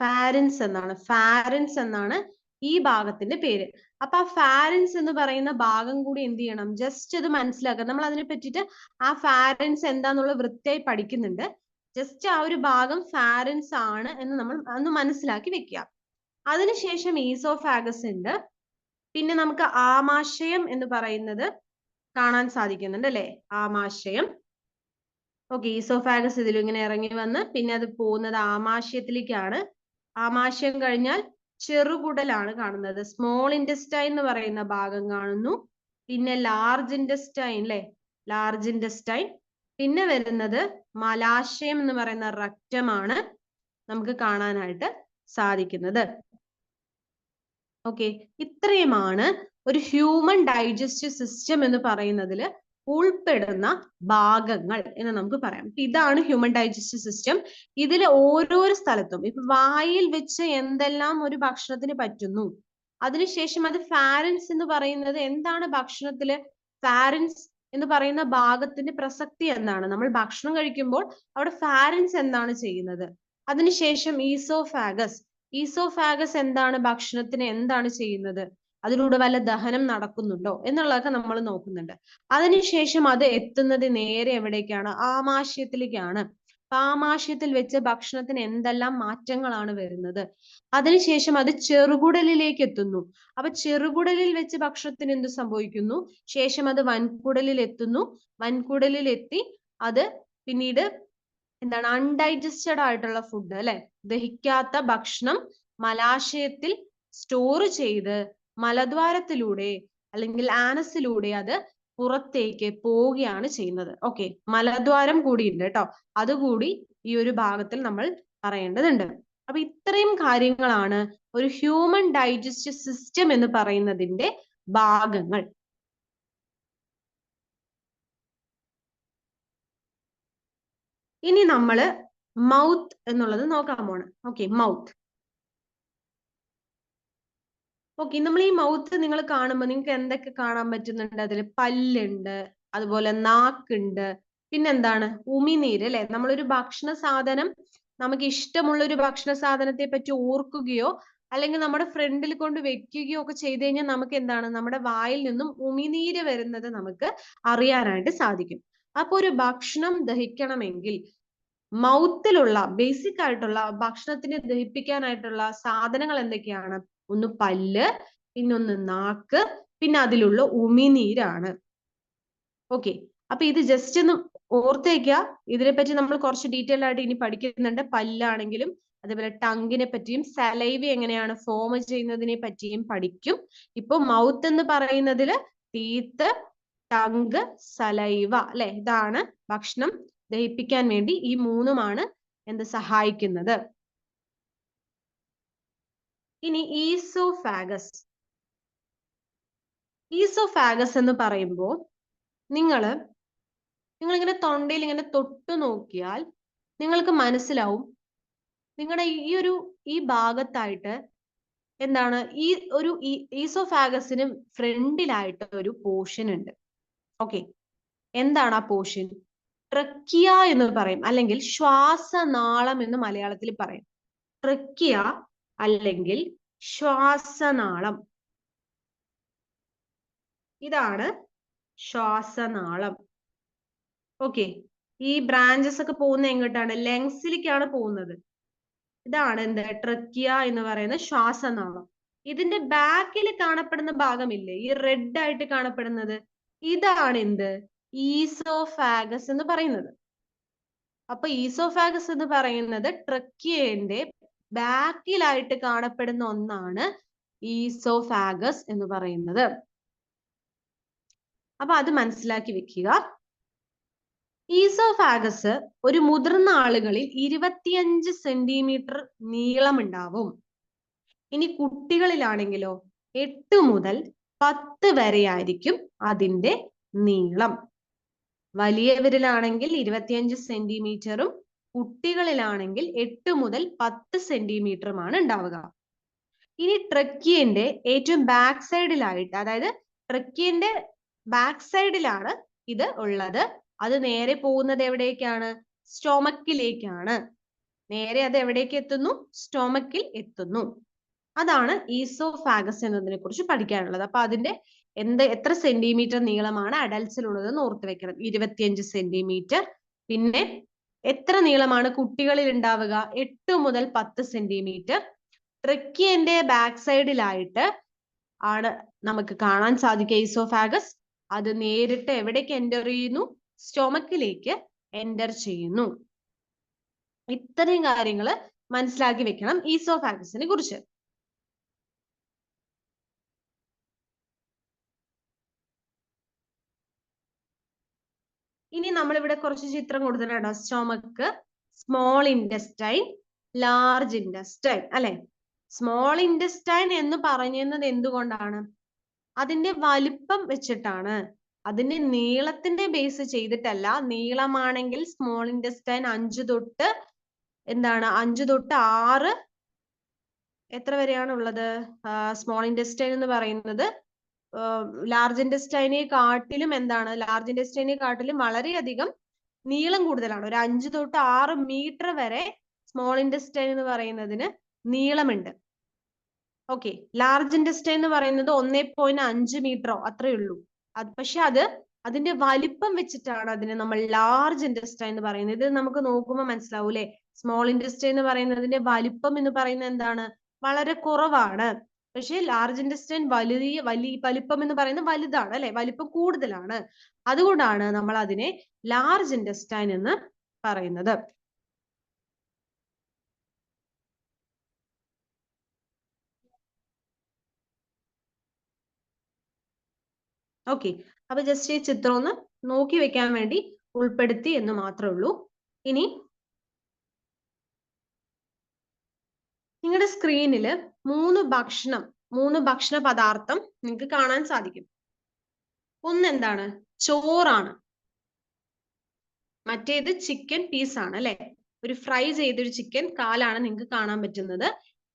ഫാരൻസ് എന്നാണ് ഈ ഭാഗത്തിന്റെ പേര്. അപ്പൊ ആ ഫാരൻസ് എന്ന് പറയുന്ന ഭാഗം കൂടി എന്ത് ചെയ്യണം, ജസ്റ്റ് അത് മനസ്സിലാക്കുക. നമ്മൾ അതിനെ പറ്റിയിട്ട് ആ ഫാരൻസ് എന്താന്നുള്ള വൃത്തിയായി പഠിക്കുന്നുണ്ട്. ജസ്റ്റ് ആ ഒരു ഭാഗം ഫാരൻസ് ആണ് എന്ന് നമ്മൾ ഒന്ന് മനസ്സിലാക്കി വെക്കുക. അതിനുശേഷം ഈസോഫാഗസ് ഉണ്ട്. പിന്നെ നമുക്ക് ആമാശയം എന്ന് പറയുന്നത് കാണാൻ സാധിക്കുന്നുണ്ട് അല്ലെ, ആമാശയം. ഓക്കെ, ഈസോഫാഗസ് ഇതിലിങ്ങനെ ഇറങ്ങി വന്ന് പിന്നെ അത് പോകുന്നത് ആമാശയത്തിലേക്കാണ്. ആമാശയം കഴിഞ്ഞാൽ ചെറുകുടലാണ് കാണുന്നത്. സ്മോൾ ഇൻറ്റെസ്റ്റൈൻ എന്ന് പറയുന്ന ഭാഗം കാണുന്നു. പിന്നെ ലാർജ് ഇൻറ്റെസ്റ്റൈൻ അല്ലെ, ലാർജ് ഇൻറ്റെസ്റ്റൈൻ. പിന്നെ വരുന്നത് മലാശയം എന്ന് പറയുന്ന റക്റ്റമാണ് നമുക്ക് കാണാനായിട്ട് സാധിക്കുന്നത്. ഓക്കെ, ഇത്രയുമാണ് ഒരു ഹ്യൂമൻ ഡൈജസ്റ്റീവ് സിസ്റ്റം എന്ന് പറയുന്നതിൽ ഉൾപ്പെടുന്ന ഭാഗങ്ങൾ എന്ന് നമുക്ക് പറയാം. ഇതാണ് ഹ്യൂമൻ ഡൈജസ്റ്റീവ് സിസ്റ്റം. ഇതിൽ ഓരോരോ സ്ഥലത്തും ഇപ്പൊ വായിൽ വെച്ച് എന്തെല്ലാം ഒരു ഭക്ഷണത്തിന് പറ്റുന്നു, അതിനുശേഷം അത് ഫാരൻസ് എന്ന് പറയുന്നത് എന്താണ്, ഭക്ഷണത്തില് ഫാരൻസ് എന്ന് പറയുന്ന ഭാഗത്തിന്റെ പ്രസക്തി എന്താണ്, നമ്മൾ ഭക്ഷണം കഴിക്കുമ്പോൾ അവിടെ ഫാരൻസ് എന്താണ് ചെയ്യുന്നത്, അതിനുശേഷം ഈസോഫാഗസ് എന്താണ്, ഭക്ഷണത്തിന് എന്താണ് ചെയ്യുന്നത്, അതിലൂടെ വല്ല ദഹനം നടക്കുന്നുണ്ടോ എന്നുള്ളതൊക്കെ നമ്മൾ നോക്കുന്നുണ്ട്. അതിനുശേഷം അത് എത്തുന്നത് നേരെ എവിടേക്കാണ്, ആമാശയത്തിലേക്കാണ്. ആമാശയത്തിൽ വെച്ച് ഭക്ഷണത്തിന് എന്തെല്ലാം മാറ്റങ്ങളാണ് വരുന്നത്, അതിനുശേഷം അത് ചെറുകുടലിലേക്ക് എത്തുന്നു. അപ്പൊ ചെറുകുടലിൽ വെച്ച് ഭക്ഷണത്തിന് എന്ത് സംഭവിക്കുന്നു, ശേഷം അത് വൻകുടലിൽ എത്തുന്നു. വൻകുടലിൽ എത്തി അത് പിന്നീട് എന്താണ്, അൺഡൈജസ്റ്റഡ് ആയിട്ടുള്ള ഫുഡ് അല്ലെ, ദഹിക്കാത്ത ഭക്ഷണം മലാശയത്തിൽ സ്റ്റോർ ചെയ്ത് മലദ്വാരത്തിലൂടെ അല്ലെങ്കിൽ ആനസിലൂടെ അത് പുറത്തേക്ക് പോവുകയാണ് ചെയ്യുന്നത്. ഓക്കെ, മലദ്വാരം കൂടി ഉണ്ട് കേട്ടോ, അതുകൂടി ഈ ഒരു ഭാഗത്തിൽ നമ്മൾ പറയേണ്ടതുണ്ട്. അപ്പൊ ഇത്രയും കാര്യങ്ങളാണ് ഒരു ഹ്യൂമൻ ഡൈജസ്റ്റീവ് സിസ്റ്റം എന്ന് പറയുന്നതിന്റെ ഭാഗങ്ങൾ. ഇനി നമ്മള് മൗത്ത് എന്നുള്ളത് നോക്കാൻ പോണ്. Okay, mouth. ഓക്കെ, നമ്മൾ ഈ മൗത്ത് നിങ്ങൾ കാണുമ്പോൾ നിങ്ങൾക്ക് എന്തൊക്കെ കാണാൻ പറ്റുന്നുണ്ട്, അതിൽ പല്ലുണ്ട്, അതുപോലെ നാക്കുണ്ട്, പിന്നെന്താണ്, ഉമിനീര് അല്ലെ. നമ്മളൊരു ഭക്ഷണ സാധനം, നമുക്ക് ഇഷ്ടമുള്ള ഒരു ഭക്ഷണ സാധനത്തെ പറ്റി ഓർക്കുകയോ അല്ലെങ്കിൽ നമ്മുടെ ഫ്രണ്ടിൽ കൊണ്ട് വെക്കുകയോ ഒക്കെ ചെയ്തു കഴിഞ്ഞാൽ നമുക്ക് എന്താണ്, നമ്മുടെ വായിൽ നിന്നും ഉമിനീര് വരുന്നത് നമുക്ക് അറിയാനായിട്ട് സാധിക്കും. അപ്പൊ ഒരു ഭക്ഷണം ദഹിക്കണമെങ്കിൽ മൗത്തിലുള്ള ബേസിക് ആയിട്ടുള്ള ഭക്ഷണത്തിനെ ദഹിപ്പിക്കാനായിട്ടുള്ള സാധനങ്ങൾ എന്തൊക്കെയാണ്, ഒന്ന് പല്ല്, പിന്നൊന്ന് നാക്ക്, പിന്നെ അതിലുള്ള ഉമിനീരാണ്. ഓക്കെ, അപ്പൊ ഇത് ജസ്റ്റ് ഒന്ന് ഓർത്തേക്കുക. ഇതിനെപ്പറ്റി നമ്മൾ കുറച്ച് ഡീറ്റെയിൽ ആയിട്ട് ഇനി പഠിക്കുന്നുണ്ട്. പല്ലാണെങ്കിലും അതേപോലെ ടങ്ങിനെ പറ്റിയും സലൈവ എങ്ങനെയാണ് ഫോം ചെയ്യുന്നതിനെ പറ്റിയും പഠിക്കും. ഇപ്പൊ മൗത്ത് എന്ന് പറയുന്നതില് ടീത്ത്, ടങ്, സലൈവ അല്ലെ, ഇതാണ് ഭക്ഷണം ദഹിപ്പിക്കാൻ വേണ്ടി ഈ മൂന്നുമാണ് എന്ത് സഹായിക്കുന്നത്. ഇനി ഈസോഫാഗസ് എന്ന് പറയുമ്പോൾ നിങ്ങളിങ്ങനെ തൊണ്ടയിൽ ഇങ്ങനെ തൊട്ടു നോക്കിയാൽ നിങ്ങൾക്ക് മനസ്സിലാവും, നിങ്ങളുടെ ഈ ഭാഗത്തായിട്ട് എന്താണ്, ഈ ഒരു ഈസോഫാഗസിന് ഫ്രണ്ടിലായിട്ട് ഒരു പോർഷൻ ഉണ്ട്. ഓക്കെ, എന്താണ് ആ പോർഷൻ, ട്രക്കിയ എന്ന് പറയും, അല്ലെങ്കിൽ ശ്വാസനാളം എന്ന് മലയാളത്തിൽ പറയും. ട്രക്കിയ അല്ലെങ്കിൽ ശ്വാസനാളം, ഇതാണ് ശ്വാസനാളം. ഓക്കെ, ഈ ബ്രാഞ്ചസ് ഒക്കെ പോകുന്ന എങ്ങോട്ടാണ്, ലങ്സിലേക്കാണ് പോകുന്നത്. ഇതാണ് എന്ത്, ട്രക്കിയ എന്ന് പറയുന്ന ശ്വാസനാളം. ഇതിന്റെ ബാക്കിൽ കാണപ്പെടുന്ന ഭാഗമില്ലേ, ഈ റെഡ് ആയിട്ട് കാണപ്പെടുന്നത്, ഇതാണ് എന്ത്, ഈസോഫാഗസ് എന്ന് പറയുന്നത്. അപ്പൊ ഈസോഫാഗസ് എന്ന് പറയുന്നത് ട്രക്കിയന്റെ ബാക്കിലായിട്ട് കാണപ്പെടുന്ന ഒന്നാണ് ഈസോഫാഗസ് എന്ന് പറയുന്നത്. അപ്പൊ അത് മനസ്സിലാക്കി വെക്കുക. ഈസോഫാഗസ് ഒരു മുതിർന്ന ആളുകളിൽ 25 സെന്റിമീറ്റർ നീളം ഉണ്ടാവും. ഇനി കുട്ടികളിലാണെങ്കിലോ 8 മുതൽ 10 വരെ ആയിരിക്കും അതിന്റെ നീളം. വലിയവരിലാണെങ്കിൽ 25 സെന്റിമീറ്ററും കുട്ടികളിലാണെങ്കിൽ 8 മുതൽ 10 സെന്റിമീറ്ററുമാണ് ഉണ്ടാവുക. ഇനി ട്രക്കിയന്റെ ഏറ്റവും ബാക്ക് സൈഡിലായിട്ട്, അതായത് ട്രക്കിയന്റെ ബാക്ക് സൈഡിലാണ് ഇത് ഉള്ളത്. അത് നേരെ പോകുന്നത് എവിടേക്കാണ്, സ്റ്റൊമക്കിലേക്കാണ്. നേരെ അത് എവിടേക്ക് എത്തുന്നു, സ്റ്റൊമക്കിൽ എത്തുന്നു. അതാണ് ഈസോഫാഗസ് എന്നതിനെ കുറിച്ച് പഠിക്കാനുള്ളത്. അപ്പൊ അതിന്റെ എത്ര സെന്റിമീറ്റർ നീളമാണ് അഡൽട്സിലുള്ളതെന്ന് ഓർത്ത് വെക്കണം, 25 സെന്റിമീറ്റർ. പിന്നെ എത്ര നീളമാണ് കുട്ടികളിൽ ഉണ്ടാവുക, 8 മുതൽ 10 സെന്റിമീറ്റർ. ട്രക്കിയന്റെ ബാക്ക് സൈഡിലായിട്ട് ആണ് നമുക്ക് കാണാൻ സാധിക്കുക ഈസോഫാഗസ്. അത് നേരിട്ട് എവിടേക്ക് എൻ്റർ ചെയ്യുന്നു, സ്റ്റൊമക്കിലേക്ക് എൻ്റർ ചെയ്യുന്നു. ഇത്രയും കാര്യങ്ങൾ മനസ്സിലാക്കി വെക്കണം ഈസോഫാഗസിനെ കുറിച്ച്. ഇനി നമ്മളിവിടെ കുറച്ച് ചിത്രം കൊടുത്തിട്ടുണ്ട്. Stomach, small intestine, large intestine അല്ലെ. സ്മോൾ ഇൻറ്റസ്റ്റൈൻ എന്ന് പറയുന്നത് എന്തുകൊണ്ടാണ്? അതിന്റെ വലിപ്പം വെച്ചിട്ടാണ്. അതിന്റെ നീളത്തിന്റെ ബേസ് ചെയ്തിട്ടല്ല. നീളമാണെങ്കിൽ സ്മോൾ ഇൻറ്റസ്റ്റൈൻ 5 തൊട്ട് 6 എത്ര വരെയാണ് ഉള്ളത്? സ്മോൾ ഇൻറ്റസ്റ്റൈൻ എന്ന് പറയുന്നത് ലാർജ് ഇൻറ്റസ്റ്റൈനെ കാട്ടിലും വളരെയധികം നീളം കൂടുതലാണ്. ഒരു 5 തൊട്ട് 6 മീറ്റർ വരെ സ്മോൾ ഇൻറ്റസ്റ്റൈൻ എന്ന് പറയുന്നതിന് നീളമുണ്ട്. ഓക്കെ, ലാർജ് ഇൻറ്റസ്റ്റൈൻ എന്ന് പറയുന്നത് 1.5 മീറ്ററോ അത്രേ ഉള്ളൂ. പക്ഷെ അതിന്റെ വലിപ്പം വെച്ചിട്ടാണ് അതിനെ നമ്മൾ ലാർജ് ഇൻറ്റസ്റ്റൈൻ എന്ന് പറയുന്നത്. ഇത് നമുക്ക് നോക്കുമ്പോൾ മനസ്സിലാവൂലേ? സ്മോൾ ഇൻറ്റസ്റ്റൈൻ എന്ന് പറയുന്നതിന്റെ വലിപ്പം എന്ന് പറയുന്നത് എന്താണ്? വളരെ കുറവാണ്. പക്ഷെ ലാർജ് ഇൻറ്റസ്റ്റൈൻ വലിപ്പം എന്ന് പറയുന്നത് വലുതാണ് അല്ലെ, വലിപ്പം കൂടുതലാണ്. അതുകൊണ്ടാണ് നമ്മൾ അതിനെ ലാർജ് ഇൻറ്റസ്റ്റൈൻ എന്ന് പറയുന്നത്. ഓക്കെ, അപ്പൊ ജസ്റ്റ് ഈ ചിത്രം ഒന്ന് നോക്കി വെക്കാൻ വേണ്ടി ഉൾപ്പെടുത്തി എന്ന് മാത്രമേ ഉള്ളൂ. ഇനി നിങ്ങളുടെ സ്ക്രീനിൽ മൂന്ന് ഭക്ഷണ പദാർത്ഥം നിങ്ങൾക്ക് കാണാൻ സാധിക്കും. ഒന്ന് എന്താണ്? ചോറാണ്. മറ്റേത് ചിക്കൻ പീസ് ആണ് അല്ലെ. ഒരു ഫ്രൈ ചെയ്തൊരു ചിക്കൻ കാലാണ് നിങ്ങൾക്ക് കാണാൻ പറ്റുന്നത്.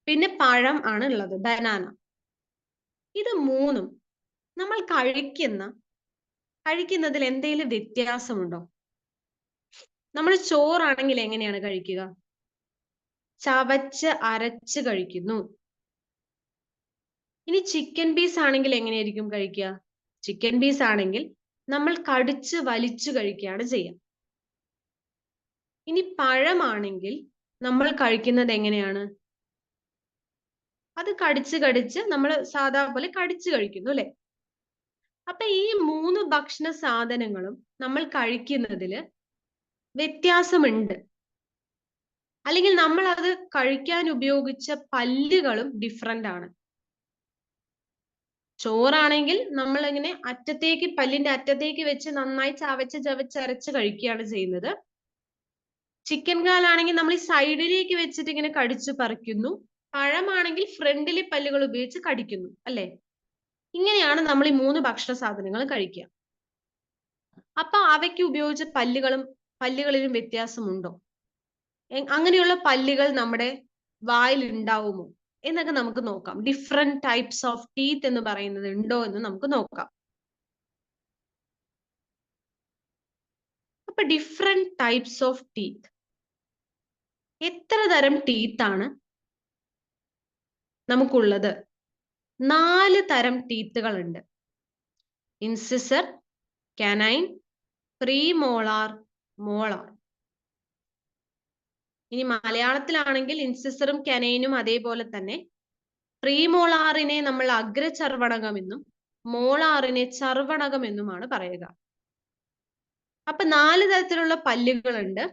പിന്നെ പഴം ആണ് ഉള്ളത്, ബനാന. ഇത് മൂന്നും നമ്മൾ കഴിക്കുന്നതിൽ എന്തെങ്കിലും വ്യത്യാസമുണ്ടോ? നമ്മൾ ചോറാണെങ്കിൽ എങ്ങനെയാണ് കഴിക്കുക? ചവച്ച് അരച്ച് കഴിക്കുന്നു. ഇനി ചിക്കൻ പീസ് ആണെങ്കിൽ എങ്ങനെയായിരിക്കും കഴിക്കുക? ചിക്കൻ പീസ് ആണെങ്കിൽ നമ്മൾ കടിച്ച് വലിച്ചു കഴിക്കുകയാണ് ചെയ്യുക. ഇനി പഴമാണെങ്കിൽ നമ്മൾ കഴിക്കുന്നത് എങ്ങനെയാണ്? അത് കടിച്ച് നമ്മൾ സാധാ പോലെ കടിച്ചു കഴിക്കുന്നു അല്ലെ. അപ്പൊ ഈ മൂന്ന് ഭക്ഷണ സാധനങ്ങളും നമ്മൾ കഴിക്കുന്നതില് വ്യത്യാസമുണ്ട്. അല്ലെങ്കിൽ നമ്മൾ അത് കഴിക്കാൻ ഉപയോഗിച്ച പല്ലുകളും ഡിഫറെന്റ് ആണ്. ചോറാണെങ്കിൽ നമ്മൾ ഇങ്ങനെ പല്ലിന്റെ അറ്റത്തേക്ക് വെച്ച് നന്നായി ചവച്ചരച്ച് കഴിക്കുകയാണ് ചെയ്യുന്നത്. ചിക്കൻ കാലാണെങ്കിൽ നമ്മൾ ഈ സൈഡിലേക്ക് വെച്ചിട്ട് ഇങ്ങനെ കടിച്ചു പറിക്കുന്നു. പഴമാണെങ്കിൽ ഫ്രണ്ടിലെ പല്ലുകൾ ഉപയോഗിച്ച് കടിക്കുന്നു അല്ലെ. ഇങ്ങനെയാണ് നമ്മൾ ഈ മൂന്ന് ഭക്ഷണ സാധനങ്ങൾ കഴിക്കുക. അപ്പൊ അവയ്ക്ക് ഉപയോഗിച്ച പല്ലുകളിലും വ്യത്യാസമുണ്ടോ? അങ്ങനെയുള്ള പല്ലുകൾ നമ്മുടെ വായിൽ ഉണ്ടാവുമോ എന്നൊക്കെ നമുക്ക് നോക്കാം. ഡിഫറെന്റ് ടൈപ്സ് ഓഫ് ടീത്ത് എന്ന് പറയുന്നത് ഉണ്ടോ എന്ന് നമുക്ക് നോക്കാം. അപ്പൊ ഡിഫറെന്റ് ടൈപ്സ് ഓഫ് ടീത്ത്, എത്ര തരം ടീത്ത് ആണ് നമുക്കുള്ളത്? 4 തരം ടീത്തുകൾ ഉണ്ട്. Incisor, canine, premolar, molar. ഇനി മലയാളത്തിലാണെങ്കിൽ ഇൻസിസറും കാനൈനും അതേപോലെ തന്നെ. പ്രീമോളാറിനെ നമ്മൾ അഗ്രചർവണകം എന്നും മോളാറിനെ ചർവണകം എന്നുമാണ് പറയുക. അപ്പൊ 4 തരത്തിലുള്ള പല്ലുകളുണ്ട്.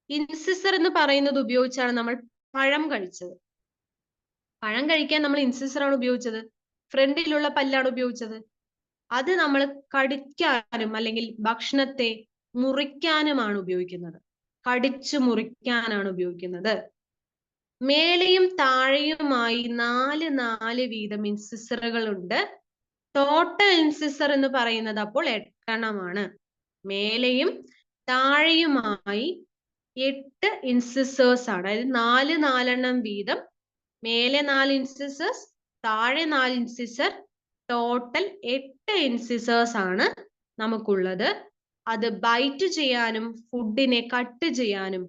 ഇൻസിസർ എന്ന് പറയുന്നത് ഉപയോഗിച്ചാണ് നമ്മൾ പഴം കഴിച്ചത്. പഴം കഴിക്കാൻ നമ്മൾ ഇൻസിസറാണ് ഉപയോഗിച്ചത്, ഫ്രണ്ടിലുള്ള പല്ലാണ് ഉപയോഗിച്ചത്. അത് നമ്മൾ കടിക്കാനും അല്ലെങ്കിൽ ഭക്ഷണത്തെ മുറിക്കാനുമാണ് ഉപയോഗിക്കുന്നത്. കടിച്ചു മുറിക്കാനാണ് ഉപയോഗിക്കുന്നത്. മേലെയും താഴെയുമായി 4 വീതം ഇൻസിസറുകളുണ്ട്. ടോട്ടൽ ഇൻസിസർ എന്ന് പറയുന്നത് അപ്പോൾ 8 എണ്ണമാണ്. മേലെയും താഴെയുമായി 8 ഇൻസിസേഴ്സ് ആണ്. അതായത് 4 എണ്ണം വീതം. മേലെ 4 ഇൻസിസേഴ്സ്, താഴെ 4 ഇൻസിസർ, ടോട്ടൽ 8 ഇൻസിസേഴ്സ് ആണ് നമുക്കുള്ളത്. അത് ബൈറ്റ് ചെയ്യാനും ഫുഡിനെ കട്ട് ചെയ്യാനും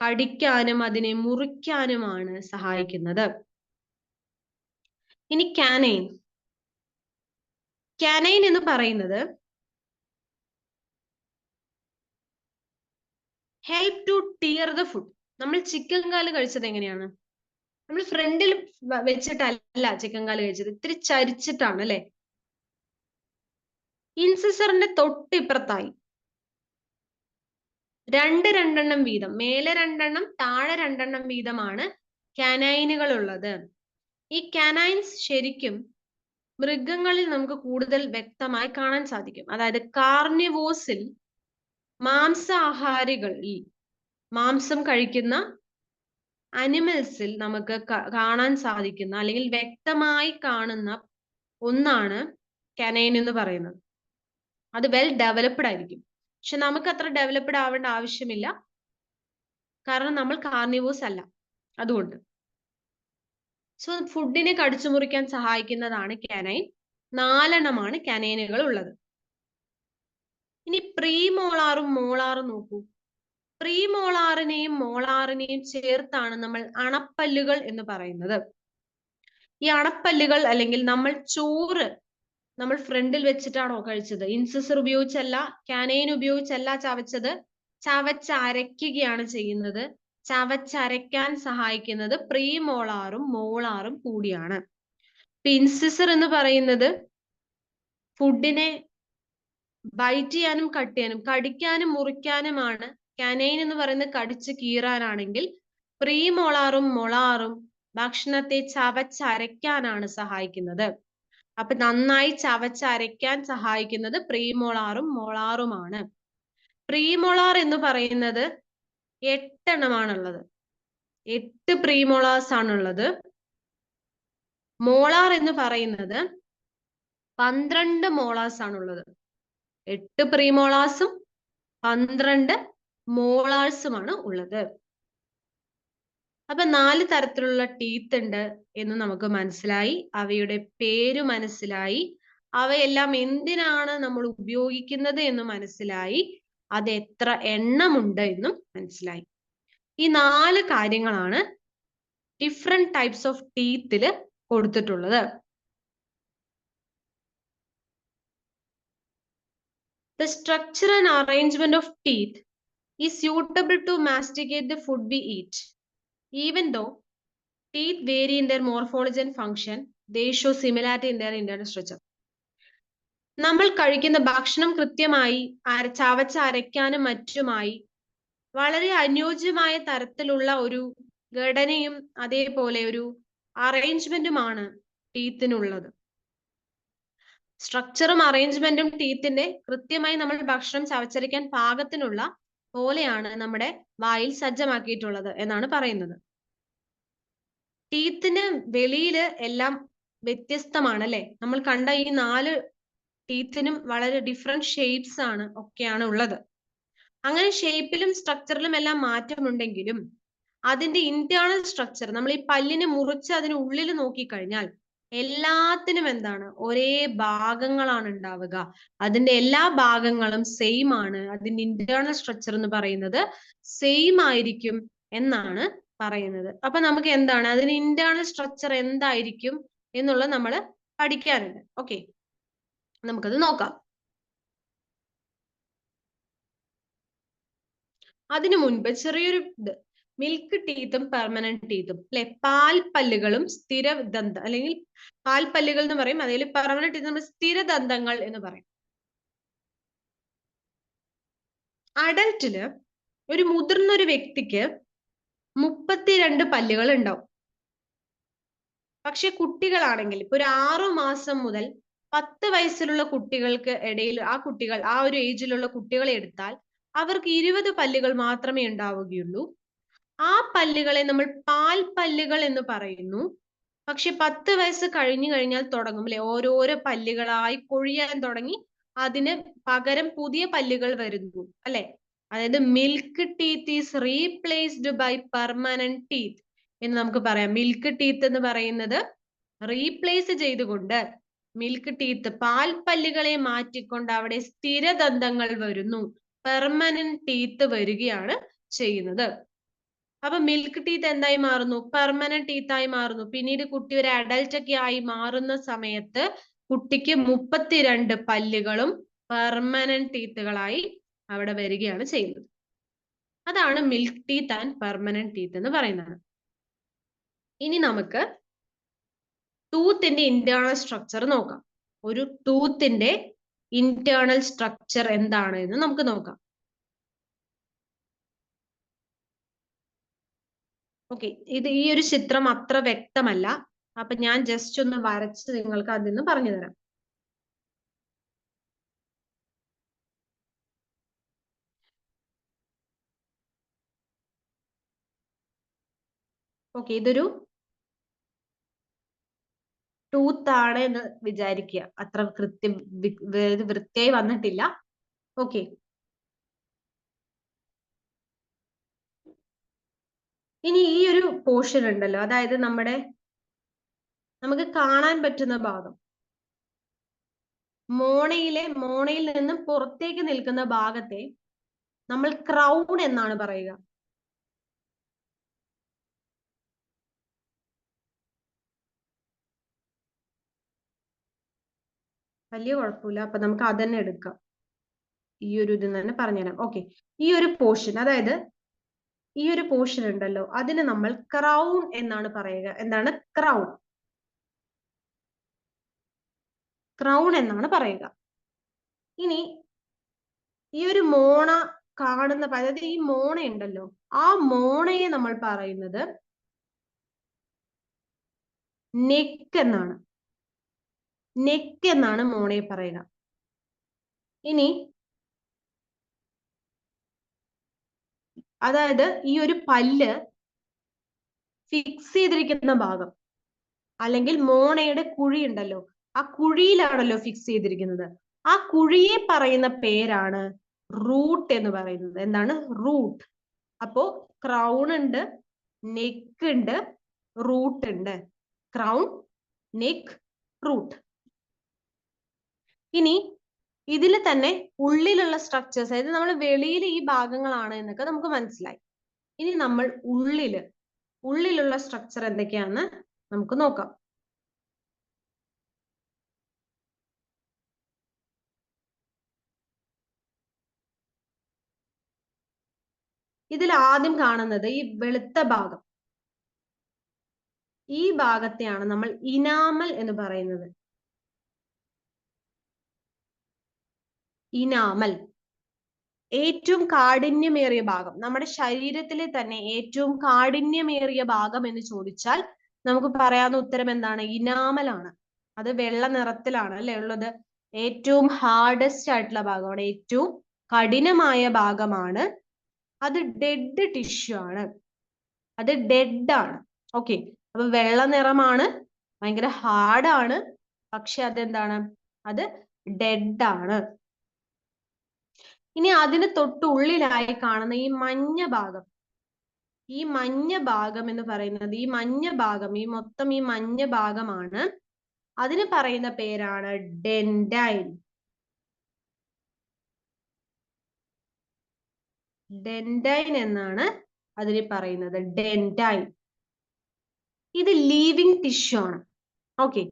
കടിക്കാനും അതിനെ മുറിക്കാനുമാണ് സഹായിക്കുന്നത്. ഇനി കാനൈൻ എന്ന് പറയുന്നത് help to tear the food. നമ്മൾ ചിക്കൻ കാല് കഴിച്ചത് എങ്ങനെയാണ്? നമ്മൾ ഫ്രണ്ടിൽ വെച്ചിട്ടല്ല ചിക്കൻ കാല് കഴിച്ചത്, ഇത്തിരി ചരിച്ചിട്ടാണ് അല്ലെ. ഇൻസിസറിന്റെ തൊട്ടിപ്പുറത്തായി 2 വീതം, മേലെ 2 താഴെ 2 വീതമാണ് കാനൈനുകൾ ഉള്ളത്. ഈ കാനൈൻസ് ശരിക്കും മൃഗങ്ങളിൽ നമുക്ക് കൂടുതൽ വ്യക്തമായി കാണാൻ സാധിക്കും. അതായത് കാർണിവോസിൽ മാംസാഹാരികളിൽ മാംസം കഴിക്കുന്ന അനിമൽസിൽ നമുക്ക് കാണാൻ സാധിക്കുന്ന അല്ലെങ്കിൽ വ്യക്തമായി കാണുന്ന ഒന്നാണ് കനൈൻ എന്ന് പറയുന്നത്. അത് വെൽ ഡെവലപ്ഡ് ആയിരിക്കും. പക്ഷെ നമുക്ക് അത്ര ഡെവലപ്ഡ് ആവേണ്ട ആവശ്യമില്ല, കാരണം നമ്മൾ കാർണിവോഴ്സ് അല്ല. അതുകൊണ്ട് സോ ഫുഡിനെ കടിച്ചു മുറിക്കാൻ സഹായിക്കുന്നതാണ് കാനൈൻ. 4 എണ്ണമാണ് കാനൈനുകൾ ഉള്ളത്. ഇനി പ്രീമോളാറും മോളാറും നോക്കൂ. പ്രീമോളാറിനെയും മോളാറിനെയും ചേർത്താണ് നമ്മൾ അണപ്പല്ലുകൾ എന്ന് പറയുന്നത്. ഈ അണപ്പല്ലുകൾ അല്ലെങ്കിൽ നമ്മൾ ചോറ് നമ്മൾ ഫ്രണ്ടിൽ വെച്ചിട്ടാണോ കഴിച്ചത്? ഇൻസിസർ ഉപയോഗിച്ചല്ല, കാനൈൻ ഉപയോഗിച്ചല്ല ചവച്ചത്, ചവച്ചരയ്ക്കുകയാണ് ചെയ്യുന്നത്. ചവച്ചരയ്ക്കാൻ സഹായിക്കുന്നത് പ്രീമോളാറും മോളാറും കൂടിയാണ്. ഇൻസിസർ എന്ന് പറയുന്നത് ഫുഡിനെ ബൈറ്റ് ചെയ്യാനും കട്ട് ചെയ്യാനും, കടിക്കാനും മുറിക്കാനുമാണ്. കാനൈൻ എന്ന് പറയുന്നത് കടിച്ച് കീറാനാണെങ്കിൽ പ്രീമോളാറും മൊളാറും ഭക്ഷണത്തെ ചവച്ചരയ്ക്കാനാണ് സഹായിക്കുന്നത്. അപ്പൊ നന്നായി ചവച്ചരയ്ക്കാൻ സഹായിക്കുന്നത് പ്രീമോളാറും മൊളാറുമാണ്. പ്രീമോളാർ എന്ന് പറയുന്നത് 8 എണ്ണമാണുള്ളത്. 8 പ്രീമോളാർസ് ആണുള്ളത്. മോളാർ എന്ന് പറയുന്നത് 12 മോളാർസ് ആണുള്ളത്. 8 പ്രീമോളാർസും 12 മോളാർസുമാണ് ഉള്ളത്. അപ്പൊ 4 തരത്തിലുള്ള ടീത്ത് ഉണ്ട് എന്ന് നമുക്ക് മനസ്സിലായി. അവയുടെ പേര് മനസ്സിലായി. അവയെല്ലാം എന്തിനാണ് നമ്മൾ ഉപയോഗിക്കുന്നത് എന്ന് മനസ്സിലായി. അത് എത്ര എണ്ണമുണ്ട് എന്നും മനസ്സിലായി. ഈ 4 കാര്യങ്ങളാണ് ഡിഫറെന്റ് ടൈപ്സ് ഓഫ് ടീത്തിൽ കൊടുത്തിട്ടുള്ളത്. The structure and arrangement of teeth is suitable to masticate the food we eat. Even though teeth vary in their morphology and function, they show similarity in their internal structure. നമ്മൾ കഴിക്കുന്ന ഭക്ഷണം കൃത്യമായി ചവച്ചരയ്ക്കാനും മറ്റുമായി വളരെ അനുയോജ്യമായ തരത്തിലുള്ള ഒരു ഘടനയും അതേപോലെ ഒരു അറേഞ്ച്മെന്റുമാണ് ടീത്തിനുള്ളത്. സ്ട്രക്ചറും അറേഞ്ച്മെന്റും ടീത്തിന്റെ കൃത്യമായി നമ്മൾ ഭക്ഷണം ചവച്ചരയ്ക്കാൻ പാകത്തിനുള്ള പോലെയാണ് നമ്മുടെ വായിൽ സജ്ജമാക്കിയിട്ടുള്ളത് എന്നാണ് പറയുന്നത്. ടീത്തിന് വെളിയിൽ എല്ലാം വ്യത്യസ്തമാണ് അല്ലെ? നമ്മൾ കണ്ട ഈ 4 ടീത്തിനും വളരെ ഡിഫറെന്റ് ഷേപ്സ് ആണ് ഒക്കെയാണ് ഉള്ളത്. അങ്ങനെ ഷേപ്പിലും സ്ട്രക്ചറിലും എല്ലാം മാറ്റമുണ്ടെങ്കിലും അതിന്റെ ഇന്റേണൽ സ്ട്രക്ചർ, നമ്മൾ ഈ പല്ലിനെ മുറിച്ച് അതിന് ഉള്ളിൽ നോക്കിക്കഴിഞ്ഞാൽ എല്ലാത്തിനും എന്താണ്? ഒരേ ഭാഗങ്ങളാണ് ഉണ്ടാവുക. അതിന്റെ എല്ലാ ഭാഗങ്ങളും സെയിം ആണ്. അതിന്റെ ഇന്റേണൽ സ്ട്രക്ചർ എന്ന് പറയുന്നത് സെയിം ആയിരിക്കും എന്നാണ് പറയുന്നത്. അപ്പൊ നമുക്ക് എന്താണ് അതിന് ഇന്റേണൽ സ്ട്രക്ചർ എന്തായിരിക്കും എന്നുള്ളത് നമ്മൾ പഠിക്കാനുണ്ട്. ഓക്കെ, നമുക്കത് നോക്കാം. അതിനു മുൻപ് ചെറിയൊരു മിൽക്ക് ടീത്തും പെർമനന്റ് ടീത്തും അല്ലെ, പാൽപ്പല്ലുകളും സ്ഥിരദന്ത അല്ലെങ്കിൽ പാൽപ്പല്ലുകൾ എന്ന് പറയും. അതിൽ പെർമനന്റ് ടീത്ത് നമ്മൾ സ്ഥിരദന്തങ്ങൾ എന്ന് പറയും. അഡൽട്ടില് ഒരു മുതിർന്ന ഒരു വ്യക്തിക്ക് 32 പല്ലുകൾ ഉണ്ടാവും. പക്ഷെ കുട്ടികളാണെങ്കിൽ ഇപ്പൊ ഒരു 6 മാസം മുതൽ 10 വയസ്സിലുള്ള കുട്ടികൾക്ക് ഇടയിൽ ആ ഒരു ഏജിലുള്ള കുട്ടികളെ എടുത്താൽ അവർക്ക് 20 പല്ലുകൾ മാത്രമേ ഉണ്ടാവുകയുള്ളൂ. ആ പല്ലുകളെ നമ്മൾ പാൽപ്പല്ലുകൾ എന്ന് പറയുന്നു. പക്ഷെ 10 വയസ്സ് കഴിഞ്ഞു കഴിഞ്ഞാൽ തുടങ്ങും അല്ലെ, ഓരോരോ പല്ലുകളായി കൊഴിയാൻ തുടങ്ങി അതിന് പകരം പുതിയ പല്ലുകൾ വരുന്നു അല്ലെ. അതായത് milk teeth is replaced by permanent teeth എന്ന് നമുക്ക് പറയാം. മിൽക്ക് ടീത്ത് എന്ന് പറയുന്നത് റീപ്ലേസ് ചെയ്തുകൊണ്ട്, മിൽക്ക് ടീത്ത് പാൽപ്പല്ലുകളെ മാറ്റിക്കൊണ്ട് അവിടെ സ്ഥിരദന്തങ്ങൾ വരുന്നു, പെർമനന്റ് ടീത്ത് വരികയാണ് ചെയ്യുന്നത്. അപ്പൊ മിൽക്ക് ടീത്ത് എന്തായി മാറുന്നു? പെർമനന്റ് ടീത്തായി മാറുന്നു. പിന്നീട് കുട്ടി ഒരു അഡൽറ്റ് ഒക്കെ ആയി മാറുന്ന സമയത്ത് കുട്ടിക്ക് 32 പല്ലുകളും പെർമനന്റ് ടീത്തുകളായി അവിടെ വരികയാണ് ചെയ്യുന്നത്. അതാണ് milk teeth and permanent teeth എന്ന് പറയുന്നത്. ഇനി നമുക്ക് ടൂത്തിന്റെ ഇന്റേണൽ സ്ട്രക്ചർ നോക്കാം. ഒരു ടൂത്തിന്റെ ഇന്റേണൽ സ്ട്രക്ചർ എന്താണ് എന്ന് നമുക്ക് നോക്കാം. ഓക്കെ, ഈ ഒരു ചിത്രം അത്ര വ്യക്തമല്ല. അപ്പൊ ഞാൻ ജസ്റ്റ് ഒന്ന് വരച്ച് നിങ്ങൾക്ക് അതിൽ നിന്ന് പറഞ്ഞു തരാം. ഓക്കെ, ഇതൊരു ടൂത്ത് ആണ് എന്ന് വിചാരിക്കുക. അത്ര വൃത്തിയായി വന്നിട്ടില്ല. ഓക്കെ, ഇനി ഈ ഒരു പോർഷൻ ഉണ്ടല്ലോ, അതായത് നമുക്ക് കാണാൻ പറ്റുന്ന ഭാഗം, മോണയിൽ നിന്നും പുറത്തേക്ക് നിൽക്കുന്ന ഭാഗത്തെ നമ്മൾ ക്രൗൺ എന്നാണ് പറയുക. വലിയ കുഴപ്പമില്ല, അപ്പൊ നമുക്ക് അത് തന്നെ എടുക്കാം. ഈ ഒരു ഇത് തന്നെ പറഞ്ഞുതരാം. ഓക്കെ, ഈ ഒരു പോർഷൻ, അതായത് ഈ ഒരു പോർഷൻ ഉണ്ടല്ലോ, അതിന് നമ്മൾ ക്രൗൺ എന്നാണ് പറയുക. എന്താണ് ക്രൗൺ? ക്രൗൺ എന്നാണ് പറയുക. ഇനി ഈ ഒരു മോണ കാണുന്ന, അതായത് ഈ മോണ ഉണ്ടല്ലോ, ആ മോണയെ നമ്മൾ പറയുന്നത് നെക്ക് എന്നാണ്. നെക്ക് എന്നാണ് മോണയെ പറയുക. ഇനി അതായത് ഈ ഒരു പല്ല് ഫിക്സ് ചെയ്തിരിക്കുന്ന ഭാഗം, അല്ലെങ്കിൽ മോണയുടെ കുഴി ഉണ്ടല്ലോ, ആ കുഴിയിലാണല്ലോ ഫിക്സ് ചെയ്തിരിക്കുന്നത്. ആ കുഴിയെ പറയുന്ന പേരാണ് റൂട്ട് എന്ന് പറയുന്നത്. എന്താണ്? റൂട്ട്. അപ്പോ ക്രൗൺ ഉണ്ട്, നെക്ക് ഉണ്ട്, റൂട്ട് ഉണ്ട്. Crown, neck, root. ഇനി ഇതിൽ തന്നെ ഉള്ളിലുള്ള സ്ട്രക്ചേഴ്സ്, അതായത് നമ്മൾ വെളിയിൽ ഈ ഭാഗങ്ങളാണ് എന്നൊക്കെ നമുക്ക് മനസ്സിലായി. ഇനി നമ്മൾ ഉള്ളിലുള്ള സ്ട്രക്ചർ എന്തൊക്കെയാണെന്ന് നമുക്ക് നോക്കാം. ഇതിൽ ആദ്യം കാണുന്നത് ഈ വെളുത്ത ഭാഗം, ഈ ഭാഗത്തെയാണ് നമ്മൾ ഇനാമൽ എന്ന് പറയുന്നത്. ഇനാമൽ ഏറ്റവും കാഠിന്യമേറിയ ഭാഗം, നമ്മുടെ ശരീരത്തിലെ തന്നെ ഏറ്റവും കാഠിന്യമേറിയ ഭാഗം എന്ന് ചോദിച്ചാൽ നമുക്ക് പറയാവുന്ന ഉത്തരം എന്താണ്? ഇനാമലാണ്. അത് വെള്ള നിറത്തിലാണ് അല്ലെ ഉള്ളത്. ഏറ്റവും ഹാർഡസ്റ്റ് ആയിട്ടുള്ള ഭാഗമാണ്, ഏറ്റവും കഠിനമായ ഭാഗമാണ്. അത് ഡെഡ് ടിഷ്യൂ ആണ്, അത് ഡെഡ് ആണ്. ഓക്കെ, അപ്പൊ വെള്ള നിറമാണ്, ഭയങ്കര ഹാർഡാണ്, പക്ഷെ അതെന്താണ്? അത് ഡെഡ് ആണ്. ഇനി അതിന് തൊട്ടുള്ളിലായി കാണുന്ന ഈ മഞ്ഞ ഭാഗം, ഈ മഞ്ഞ ഭാഗം എന്ന് പറയുന്നത്, ഈ മഞ്ഞ ഭാഗം, ഈ മൊത്തം ഈ മഞ്ഞ ഭാഗമാണ്. അതിന് പറയുന്ന പേരാണ് ഡെൻഡൈൻ. ഡെൻഡൈൻ എന്നാണ് അതിന് പറയുന്നത്. ഡെൻഡൈൻ. ഇത് ലീവിങ് ടിഷ്യൂ ആണ്. ഓക്കെ,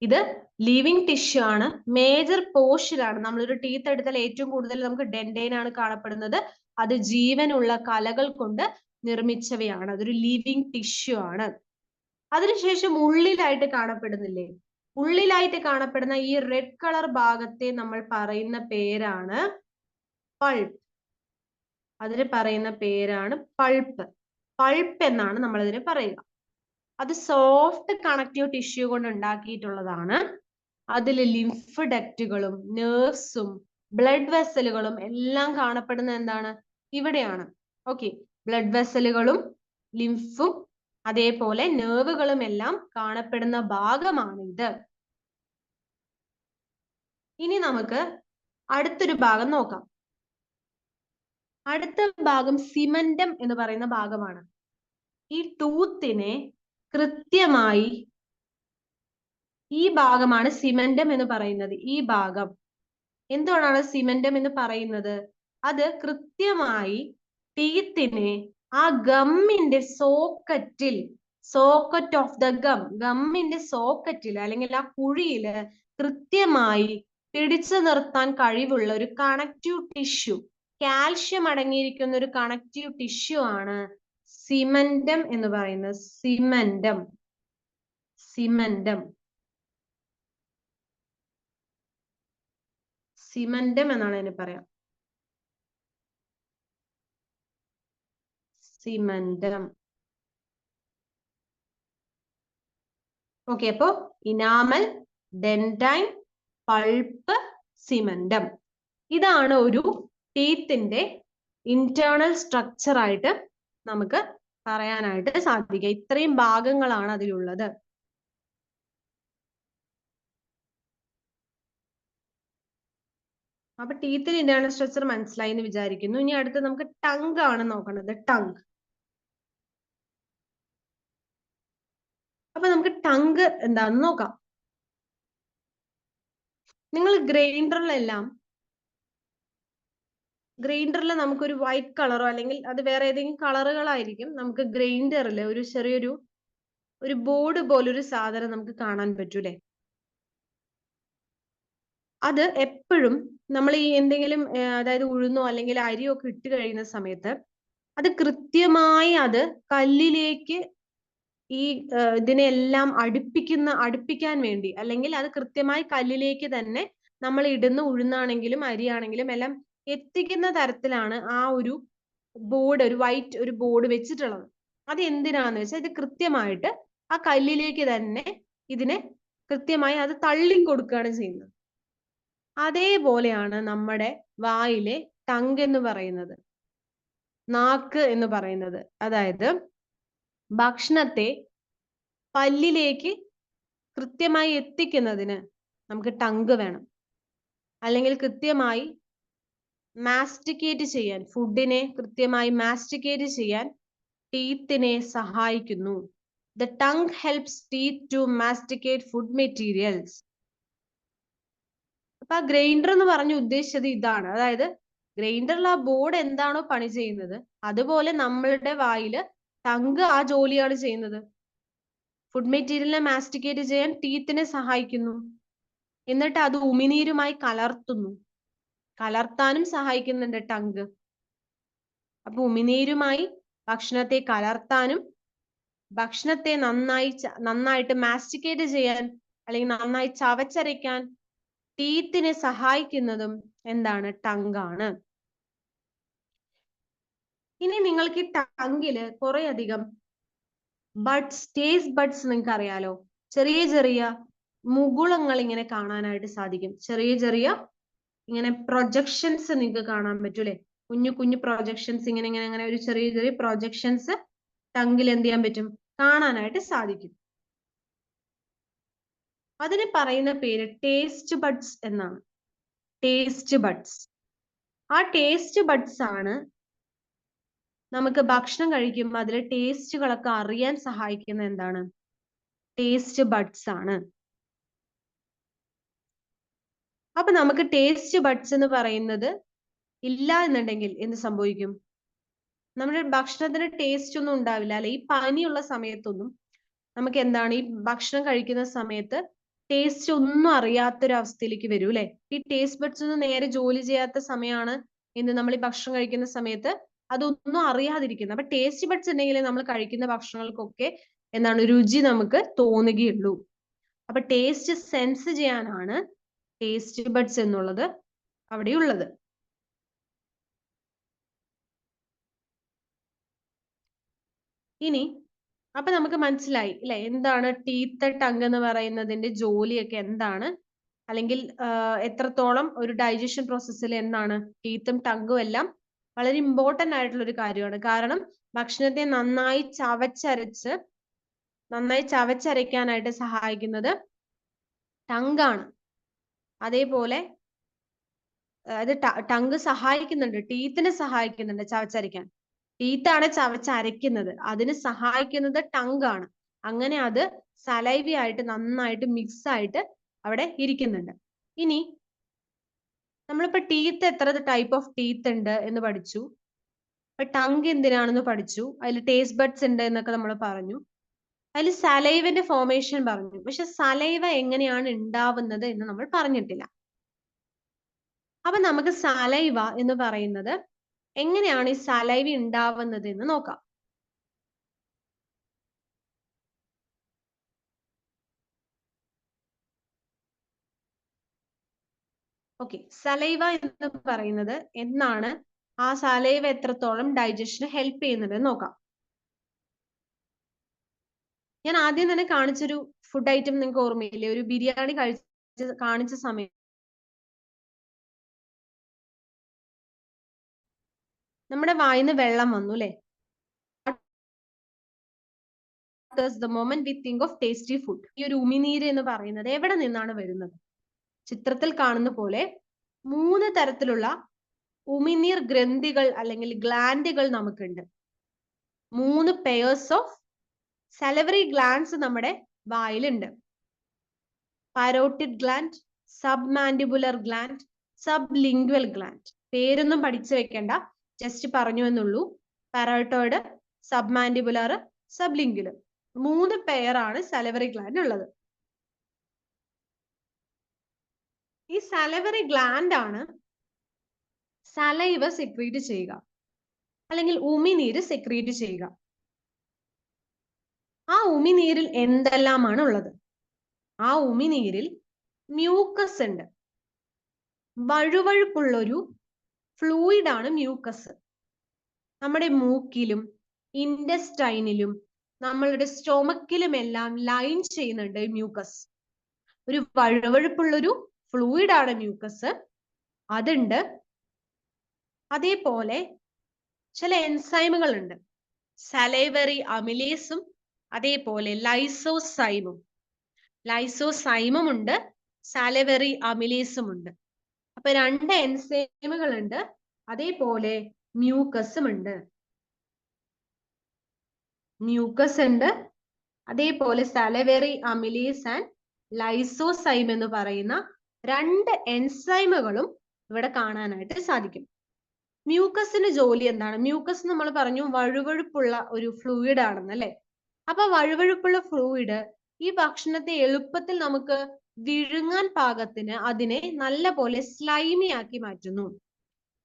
ഇത് ലീവിങ് ടിഷ്യൂ ആണ്, മേജർ പോർഷൻ ആണ്. നമ്മളൊരു ടീത്ത് എടുത്താൽ ഏറ്റവും കൂടുതൽ നമുക്ക് ഡെൻഡൈൻ ആണ് കാണപ്പെടുന്നത്. അത് ജീവനുള്ള കലകൾ കൊണ്ട് നിർമ്മിച്ചവയാണ്. അതൊരു ലിവിങ് ടിഷ്യൂ ആണ്. അതിനുശേഷം ഉള്ളിലായിട്ട് കാണപ്പെടുന്നില്ലേ, ഉള്ളിലായിട്ട് കാണപ്പെടുന്ന ഈ റെഡ് കളർ ഭാഗത്തെ നമ്മൾ പറയുന്ന പേരാണ് പൾപ്പ്. അതിന് പറയുന്ന പേരാണ് പൾപ്പ്. പൾപ്പ് എന്നാണ് നമ്മൾ ഇതിനെ പറയുക. അത് സോഫ്റ്റ് കണക്റ്റീവ് ടിഷ്യൂ കൊണ്ട് ഉണ്ടാക്കിയിട്ടുള്ളതാണ്. അതിൽ ലിംഫ് ഡക്റ്റുകളും നെർവ്സും ബ്ലഡ് വെസലുകളും എല്ലാം കാണപ്പെടുന്ന എന്താണ്? ഇവിടെയാണ്. ഓക്കെ, ബ്ലഡ് വെസലുകളും ലിംഫും അതേപോലെ നെർവുകളും എല്ലാം കാണപ്പെടുന്ന ഭാഗമാണ് ഇത്. ഇനി നമുക്ക് അടുത്തൊരു ഭാഗം നോക്കാം. അടുത്ത ഭാഗം സിമന്റം എന്ന് പറയുന്ന ഭാഗമാണ്. ഈ ടൂത്തിനെ കൃത്യമായി, ഈ ഭാഗമാണ് സിമന്റം എന്ന് പറയുന്നത്. ഈ ഭാഗം എന്തുകൊണ്ടാണ് സിമന്റം എന്ന് പറയുന്നത്? അത് കൃത്യമായി ടീത്തിനെ ആ ഗമ്മിന്റെ സോക്കറ്റിൽ, സോക്കറ്റ് ഓഫ് ദ ഗമ്മിന്റെ സോക്കറ്റിൽ അല്ലെങ്കിൽ ആ കുഴിയില് കൃത്യമായി പിടിച്ചു നിർത്താൻ കഴിവുള്ള ഒരു കണക്റ്റീവ് ടിഷ്യൂ, കാൽഷ്യം അടങ്ങിയിരിക്കുന്ന ഒരു കണക്റ്റീവ് ടിഷ്യൂ ആണ് സിമന്റം എന്ന് പറയുന്നത്. സിമന്റം, സിമന്റം, സിമന്റം എന്നാണ് അതിന് പറയാം. സിമന്റം. ഓക്കെ, അപ്പോ ഇനാമൽ, ഡെൻഡൈൻ, പൾപ്പ്, സിമന്റം. ഇതാണ് ഒരു ടീത്തിന്റെ ഇന്റേണൽ സ്ട്രക്ചർ ആയിട്ട് നമുക്ക് പറയാനായിട്ട് സാധിക്കുക. ഇത്രയും ഭാഗങ്ങളാണ് അതിലുള്ളത്. അപ്പൊ ടീത്തിന് ഇന്റേണൽ സ്ട്രക്ചർ മനസ്സിലായി എന്ന് വിചാരിക്കുന്നു. ഇനി അടുത്ത് നമുക്ക് ടങ് ആണ് നോക്കുന്നത്. ടങ്. അപ്പൊ നമുക്ക് ടങ് എന്താന്ന് നോക്കാം. നിങ്ങൾ ഗ്രൈൻഡറിൽ നമുക്കൊരു വൈറ്റ് കളറോ അല്ലെങ്കിൽ അത് വേറെ ഏതെങ്കിലും കളറുകളായിരിക്കും. നമുക്ക് ഗ്രൈൻഡറിൽ ഒരു ചെറിയൊരു ബോർഡ് പോലൊരു സാധനം നമുക്ക് കാണാൻ പറ്റൂലേ. അത് എപ്പോഴും നമ്മൾ ഈ എന്തെങ്കിലും അതായത് ഉഴുന്നോ അല്ലെങ്കിൽ അരിയോ ഒക്കെ ഇട്ട് കഴിയുന്ന സമയത്ത് അത് കൃത്യമായി അത് കല്ലിലേക്ക് ഈ ഇതിനെല്ലാം അടുപ്പിക്കാൻ വേണ്ടി, അല്ലെങ്കിൽ അത് കൃത്യമായി കല്ലിലേക്ക് തന്നെ നമ്മൾ ഇടുന്ന ഉഴുന്നാണെങ്കിലും അരിയാണെങ്കിലും എല്ലാം എത്തിക്കുന്ന തരത്തിലാണ് ആ ഒരു വൈറ്റ് ഒരു ബോർഡ് വെച്ചിട്ടുള്ളത്. അത് എന്തിനാന്ന് വെച്ചാൽ ഇത് കൃത്യമായിട്ട് ആ കല്ലിലേക്ക് തന്നെ ഇതിനെ കൃത്യമായി അത് തള്ളി കൊടുക്കുകയാണ് ചെയ്യുന്നത്. അതേപോലെയാണ് നമ്മുടെ വായിലെ ടങ് എന്ന് പറയുന്നത്, നാക്ക് എന്ന് പറയുന്നത്. അതായത് ഭക്ഷണത്തെ പല്ലിലേക്ക് കൃത്യമായി എത്തിക്കുന്നതിന് നമുക്ക് ടങ് വേണം. അല്ലെങ്കിൽ കൃത്യമായി മാസ്റ്റിക്കേറ്റ് ചെയ്യാൻ, ഫുഡിനെ കൃത്യമായി മാസ്റ്റിക്കേറ്റ് ചെയ്യാൻ ടീത്തിനെ സഹായിക്കുന്നു. The tongue helps teeth to masticate food materials. അപ്പൊ ആ ഗ്രൈൻഡർ എന്ന് പറഞ്ഞ് ഉദ്ദേശിച്ചത് ഇതാണ്. അതായത് ഗ്രൈൻഡറിൽ ആ ബോർഡ് എന്താണോ പണി ചെയ്യുന്നത്, അതുപോലെ നമ്മളുടെ വായില് ടങ് ആ ജോലിയാണ് ചെയ്യുന്നത്. ഫുഡ് മെറ്റീരിയലിനെ മാസ്റ്റിക്കേറ്റ് ചെയ്യാൻ ടീത്തിനെ സഹായിക്കുന്നു. എന്നിട്ട് അത് ഉമിനീരുമായി കലർത്താനും സഹായിക്കുന്നുണ്ട് ടങ്. അപ്പൊ ഉമിനീരുമായി ഭക്ഷണത്തെ കലർത്താനും ഭക്ഷണത്തെ നന്നായിട്ട് മാസ്റ്റിക്കേറ്റ് ചെയ്യാൻ അല്ലെങ്കിൽ നന്നായി ചവച്ചരയ്ക്കാൻ ടീത്തിനെ സഹായിക്കുന്നതും എന്താണ്? ടങ് ആണ്. ഇനി നിങ്ങൾക്ക് ഈ ടങ്ങില് കുറെ അധികം ടേസ്റ്റ് ബഡ്സ് നിങ്ങൾക്ക് അറിയാലോ. ചെറിയ ചെറിയ മുകുളങ്ങൾ ഇങ്ങനെ കാണാനായിട്ട് സാധിക്കും. ചെറിയ ഇങ്ങനെ പ്രൊജക്ഷൻസ് നിങ്ങൾക്ക് കാണാൻ പറ്റൂലേ. കുഞ്ഞു പ്രൊജക്ഷൻസ് ഇങ്ങനെ ഒരു ചെറിയ പ്രൊജക്ഷൻസ് ടങ്ങിൽ എന്ത് ചെയ്യാൻ പറ്റും? കാണാനായിട്ട് സാധിക്കും. അതിന് പറയുന്ന പേര് ടേസ്റ്റ് ബഡ്സ് എന്നാണ്. Taste buds. ആ ടേസ്റ്റ് ബഡ്സ് ആണ് നമുക്ക് ഭക്ഷണം കഴിക്കുമ്പോൾ അതിലെ ടേസ്റ്റുകളൊക്കെ അറിയാൻ സഹായിക്കുന്ന എന്താണ്? ടേസ്റ്റ് ബഡ്സ് ആണ്. അപ്പൊ നമുക്ക് ടേസ്റ്റ് ബഡ്സ് എന്ന് പറയുന്നത് ഇല്ല എന്നുണ്ടെങ്കിൽ എന്ത് സംഭവിക്കും? നമ്മുടെ ഭക്ഷണത്തിന് ടേസ്റ്റ് ഒന്നും ഉണ്ടാവില്ല അല്ലെ. ഈ പനിയുള്ള സമയത്തൊന്നും നമുക്ക് എന്താണ്, ഈ ഭക്ഷണം കഴിക്കുന്ന സമയത്ത് ടേസ്റ്റ് ഒന്നും അറിയാത്തൊരു അവസ്ഥയിലേക്ക് വരും അല്ലെ. ഈ ടേസ്റ്റ് ബഡ്സ് ഒന്നും നേരെ ജോലി ചെയ്യാത്ത സമയമാണ് നമ്മൾ ഈ ഭക്ഷണം കഴിക്കുന്ന സമയത്ത് അതൊന്നും അറിയാതിരിക്കുന്നത്. അപ്പൊ ടേസ്റ്റ് ബഡ്സ് ഉണ്ടെങ്കിൽ നമ്മൾ കഴിക്കുന്ന ഭക്ഷണങ്ങൾക്കൊക്കെ എന്താണ്, രുചി നമുക്ക് തോന്നുകയുള്ളൂ. അപ്പൊ ടേസ്റ്റ് സെൻസ് ചെയ്യാനാണ് ടേസ്റ്റ് ബഡ്സ് എന്നുള്ളത് അവിടെയുള്ളത്. ഇനി അപ്പൊ നമുക്ക് മനസ്സിലായി അല്ലെ എന്താണ് ടീത്ത് ടങ് എന്ന് പറയുന്നതിന്റെ ജോലിയൊക്കെ എന്താണ്, അല്ലെങ്കിൽ എത്രത്തോളം ഒരു ഡൈജഷൻ പ്രോസസ്സിൽ എന്താണ് ടീത്തും ടങ്ങും എല്ലാം വളരെ ഇമ്പോർട്ടന്റ് ആയിട്ടുള്ള ഒരു കാര്യമാണ്. കാരണം ഭക്ഷണത്തെ നന്നായി ചവച്ചരയ്ക്കാനായിട്ട് സഹായിക്കുന്നത് ടങ്ങാണ്. അതേപോലെ അത് ടങ് സഹായിക്കുന്നുണ്ട്, ടീത്തിനെ സഹായിക്കുന്നുണ്ട് ചവച്ചരയ്ക്കാൻ. ടീത്താണ് ചവച്ചരയ്ക്കുന്നത്, അതിന് സഹായിക്കുന്നത് ടങ് ആണ്. അങ്ങനെ അത് സലൈവി ആയിട്ട് നന്നായിട്ട് മിക്സ് ആയിട്ട് അവിടെ ഇരിക്കുന്നുണ്ട്. ഇനി നമ്മളിപ്പോ ടീത്ത് എത്ര ടൈപ്പ് ഓഫ് ടീത്ത് ഉണ്ട് എന്ന് പഠിച്ചു. അപ്പൊ ടങ് എന്തിനാണെന്ന് പഠിച്ചു. അതിൽ ടേസ്റ്റ് ബഡ്സ് ഉണ്ട് എന്നൊക്കെ നമ്മൾ പറഞ്ഞു. അതിൽ സലൈവന്റെ ഫോർമേഷൻ പറഞ്ഞു. പക്ഷെ സലൈവ എങ്ങനെയാണ് ഉണ്ടാവുന്നത് എന്ന് നമ്മൾ പറഞ്ഞിട്ടില്ല. അപ്പൊ നമുക്ക് സലൈവ എന്ന് പറയുന്നത് എങ്ങനെയാണ് ഈ സലൈവ ഉണ്ടാവുന്നത് എന്ന് നോക്കാം. ഓക്കെ, സലൈവ എന്ന് പറയുന്നത് എന്നാണ് ആ സലൈവ എത്രത്തോളം ഡൈജഷന് ഹെൽപ്പ് ചെയ്യുന്നത് നോക്കാം. ഞാൻ ആദ്യം തന്നെ കാണിച്ചൊരു ഫുഡ് ഐറ്റം നിങ്ങൾക്ക് ഓർമ്മയില്ലേ? ഒരു ബിരിയാണി കാണിച്ച സമയം നമ്മുടെ വായിന്ന് വെള്ളം വന്നു അല്ലെ. waters the moment we think of tasty food. ഈ ഒരു ഉമിനീര് എന്ന് പറയുന്നത് എവിടെ നിന്നാണ് വരുന്നത്? ചിത്രത്തിൽ കാണുന്ന പോലെ 3 തരത്തിലുള്ള ഉമിനീർ ഗ്രന്ഥികൾ അല്ലെങ്കിൽ ഗ്ലാൻഡുകൾ നമുക്കുണ്ട്. 3 pairs of salivary glands നമ്മുടെ വായിലുണ്ട്. parotid gland, submandibular gland, sublingual gland. പേരൊന്നും പഠിച്ചു വെക്കണ്ട, ജസ്റ്റ് പറഞ്ഞു എന്നുള്ളൂ. പാരോട്ടോയിഡ്, സബ്മാൻഡിബുലർ, സബ്ലിംഗുലർ 3 പെയറാണ് salivary gland ഉള്ളത്. ഈ salivary gland ആണ് സലൈവ സെക്രീറ്റ് ചെയ്യുക അല്ലെങ്കിൽ ഉമിനീര് സെക്രീറ്റ് ചെയ്യുക. ആ ഉമിനീരിൽ എന്തെല്ലാമാണ് ഉള്ളത്? ആ ഉമിനീരിൽ മ്യൂക്കസ് ഉണ്ട്. വഴുവഴുപ്പുള്ളൊരു ഫ്ലൂയിഡ് ആണ് മ്യൂക്കസ്. നമ്മുടെ മൂക്കിലും ഇൻഡസ്റ്റൈനിലും നമ്മളുടെ സ്റ്റൊമക്കിലും എല്ലാം ലൈൻ ചെയ്യുന്നുണ്ട് മ്യൂക്കസ്. ഒരു വഴുവഴുപ്പുള്ളൊരു ഫ്ലൂയിഡ് ആണ് മ്യൂക്കസ്, അതുണ്ട്. അതേപോലെ ചില എൻസൈമുകൾ ഉണ്ട്, സലൈവറി അമിലേസും അതേപോലെ ലൈസോസൈമും. ലൈസോസൈമും ഉണ്ട്, സാലവറി അമിലേസും ഉണ്ട്. അപ്പൊ 2 എൻസൈമുകൾ ഉണ്ട്, അതേപോലെ മ്യൂക്കസും ഉണ്ട്. മ്യൂക്കസ് ഉണ്ട്, അതേപോലെ സാലവറി അമിലേസ് ആൻഡ് ലൈസോസൈം എന്ന് പറയുന്ന 2 എൻസൈമുകളും ഇവിടെ കാണാനായിട്ട് സാധിക്കും. മ്യൂക്കസിന്റെ ജോലി എന്താണ്? മ്യൂക്കസ് നമ്മൾ പറഞ്ഞു വഴുവഴുപ്പുള്ള ഒരു ഫ്ലൂയിഡ് ആണെന്ന് അല്ലെ. അപ്പൊ വഴുവഴുപ്പുള്ള ഫ്ലൂയിഡ് ഈ ഭക്ഷണത്തെ എളുപ്പത്തിൽ നമുക്ക് വിഴുങ്ങാൻ പാകത്തിന് അതിനെ നല്ല പോലെ സ്ലൈമി ആക്കി മാറ്റുന്നു,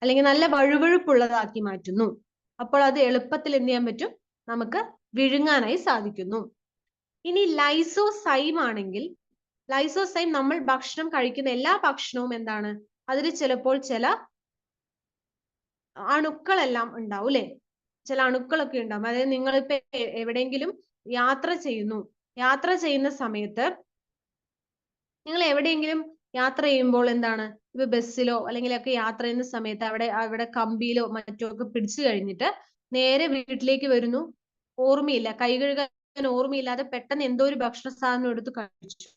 അല്ലെങ്കിൽ നല്ല വഴുവഴുപ്പുള്ളതാക്കി മാറ്റുന്നു. അപ്പോൾ അത് എളുപ്പത്തിൽ എന്ത് ചെയ്യാൻ പറ്റും? നമുക്ക് വിഴുങ്ങാനായി സാധിക്കുന്നു. ഇനി ലൈസോസൈം ആണെങ്കിൽ, ലൈസോസൈം നമ്മൾ ഭക്ഷണം കഴിക്കുന്ന എല്ലാ ഭക്ഷണവും എന്താണ്, അതിൽ ചിലപ്പോൾ ചില അണുക്കളെല്ലാം ഉണ്ടാവും അല്ലെ. ചില അണുക്കളൊക്കെ ഉണ്ടാവും. അതായത് നിങ്ങളിപ്പോ എവിടെയെങ്കിലും യാത്ര ചെയ്യുന്ന സമയത്ത് നിങ്ങൾ എവിടെയെങ്കിലും യാത്ര ചെയ്യുമ്പോൾ എന്താണ്, ഇപ്പൊ ബസ്സിലോ അല്ലെങ്കിലൊക്കെ യാത്ര ചെയ്യുന്ന സമയത്ത് അവിടെ കമ്പിയിലോ മറ്റോ ഒക്കെ പിടിച്ചു കഴിഞ്ഞിട്ട് നേരെ വീട്ടിലേക്ക് വരുന്നു, ഓർമ്മയില്ല, കൈ കഴുകാൻ ഓർമ്മയില്ലാതെ പെട്ടെന്ന് എന്തോ ഒരു ഭക്ഷണ സാധനം എടുത്ത് കഴിച്ചു.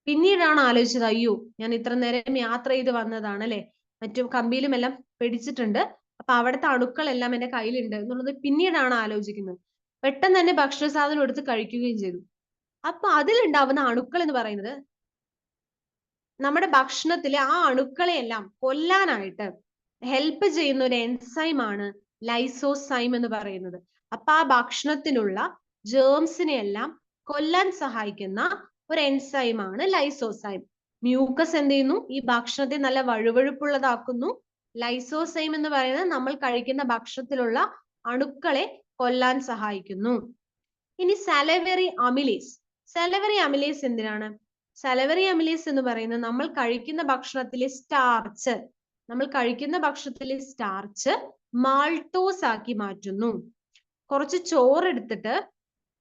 പിന്നീടാണ് ആലോചിച്ചത്, അയ്യോ ഞാൻ ഇത്ര നേരം യാത്ര ചെയ്ത് വന്നതാണ് അല്ലെ, മറ്റും കമ്പിയിലും എല്ലാം പിടിച്ചിട്ടുണ്ട്, അപ്പൊ അവിടുത്തെ അണുക്കളെല്ലാം എന്റെ കയ്യിലുണ്ട് എന്നുള്ളത് പിന്നീടാണ് ആലോചിക്കുന്നത്. പെട്ടെന്ന് തന്നെ ഭക്ഷണ സാധനം എടുത്ത് കഴിക്കുകയും ചെയ്തു. അപ്പൊ അതിലുണ്ടാവുന്ന അണുക്കൾ എന്ന് പറയുന്നത് നമ്മുടെ ഭക്ഷണത്തിലെ ആ അണുക്കളെയെല്ലാം കൊല്ലാനായിട്ട് ഹെൽപ്പ് ചെയ്യുന്ന ഒരു എൻസൈമാണ് ലൈസോസൈം എന്ന് പറയുന്നത്. അപ്പൊ ആ ഭക്ഷണത്തിലുള്ള ജേംസിനെ എല്ലാം കൊല്ലാൻ സഹായിക്കുന്ന ഒരു എൻസൈമാണ് ലൈസോസൈം. മ്യൂക്കസ് എന്ത് ചെയ്യുന്നു? ഈ ഭക്ഷണത്തെ നല്ല വഴുവഴുപ്പുള്ളതാക്കുന്നു. ലൈസോസൈം എന്ന് പറയുന്നത് നമ്മൾ കഴിക്കുന്ന ഭക്ഷണത്തിലുള്ള അണുക്കളെ കൊല്ലാൻ സഹായിക്കുന്നു. ഇനി സലൈവറി അമിലേസ്. സലൈവറി അമിലേസ് എന്തിനാണ്? സലൈവറി അമിലേസ് എന്ന് പറയുന്നത് നമ്മൾ കഴിക്കുന്ന ഭക്ഷണത്തിലെ സ്റ്റാർച്ച് മാൾട്ടോസ് ആക്കി മാറ്റുന്നു. കുറച്ച് ചോറെടുത്തിട്ട്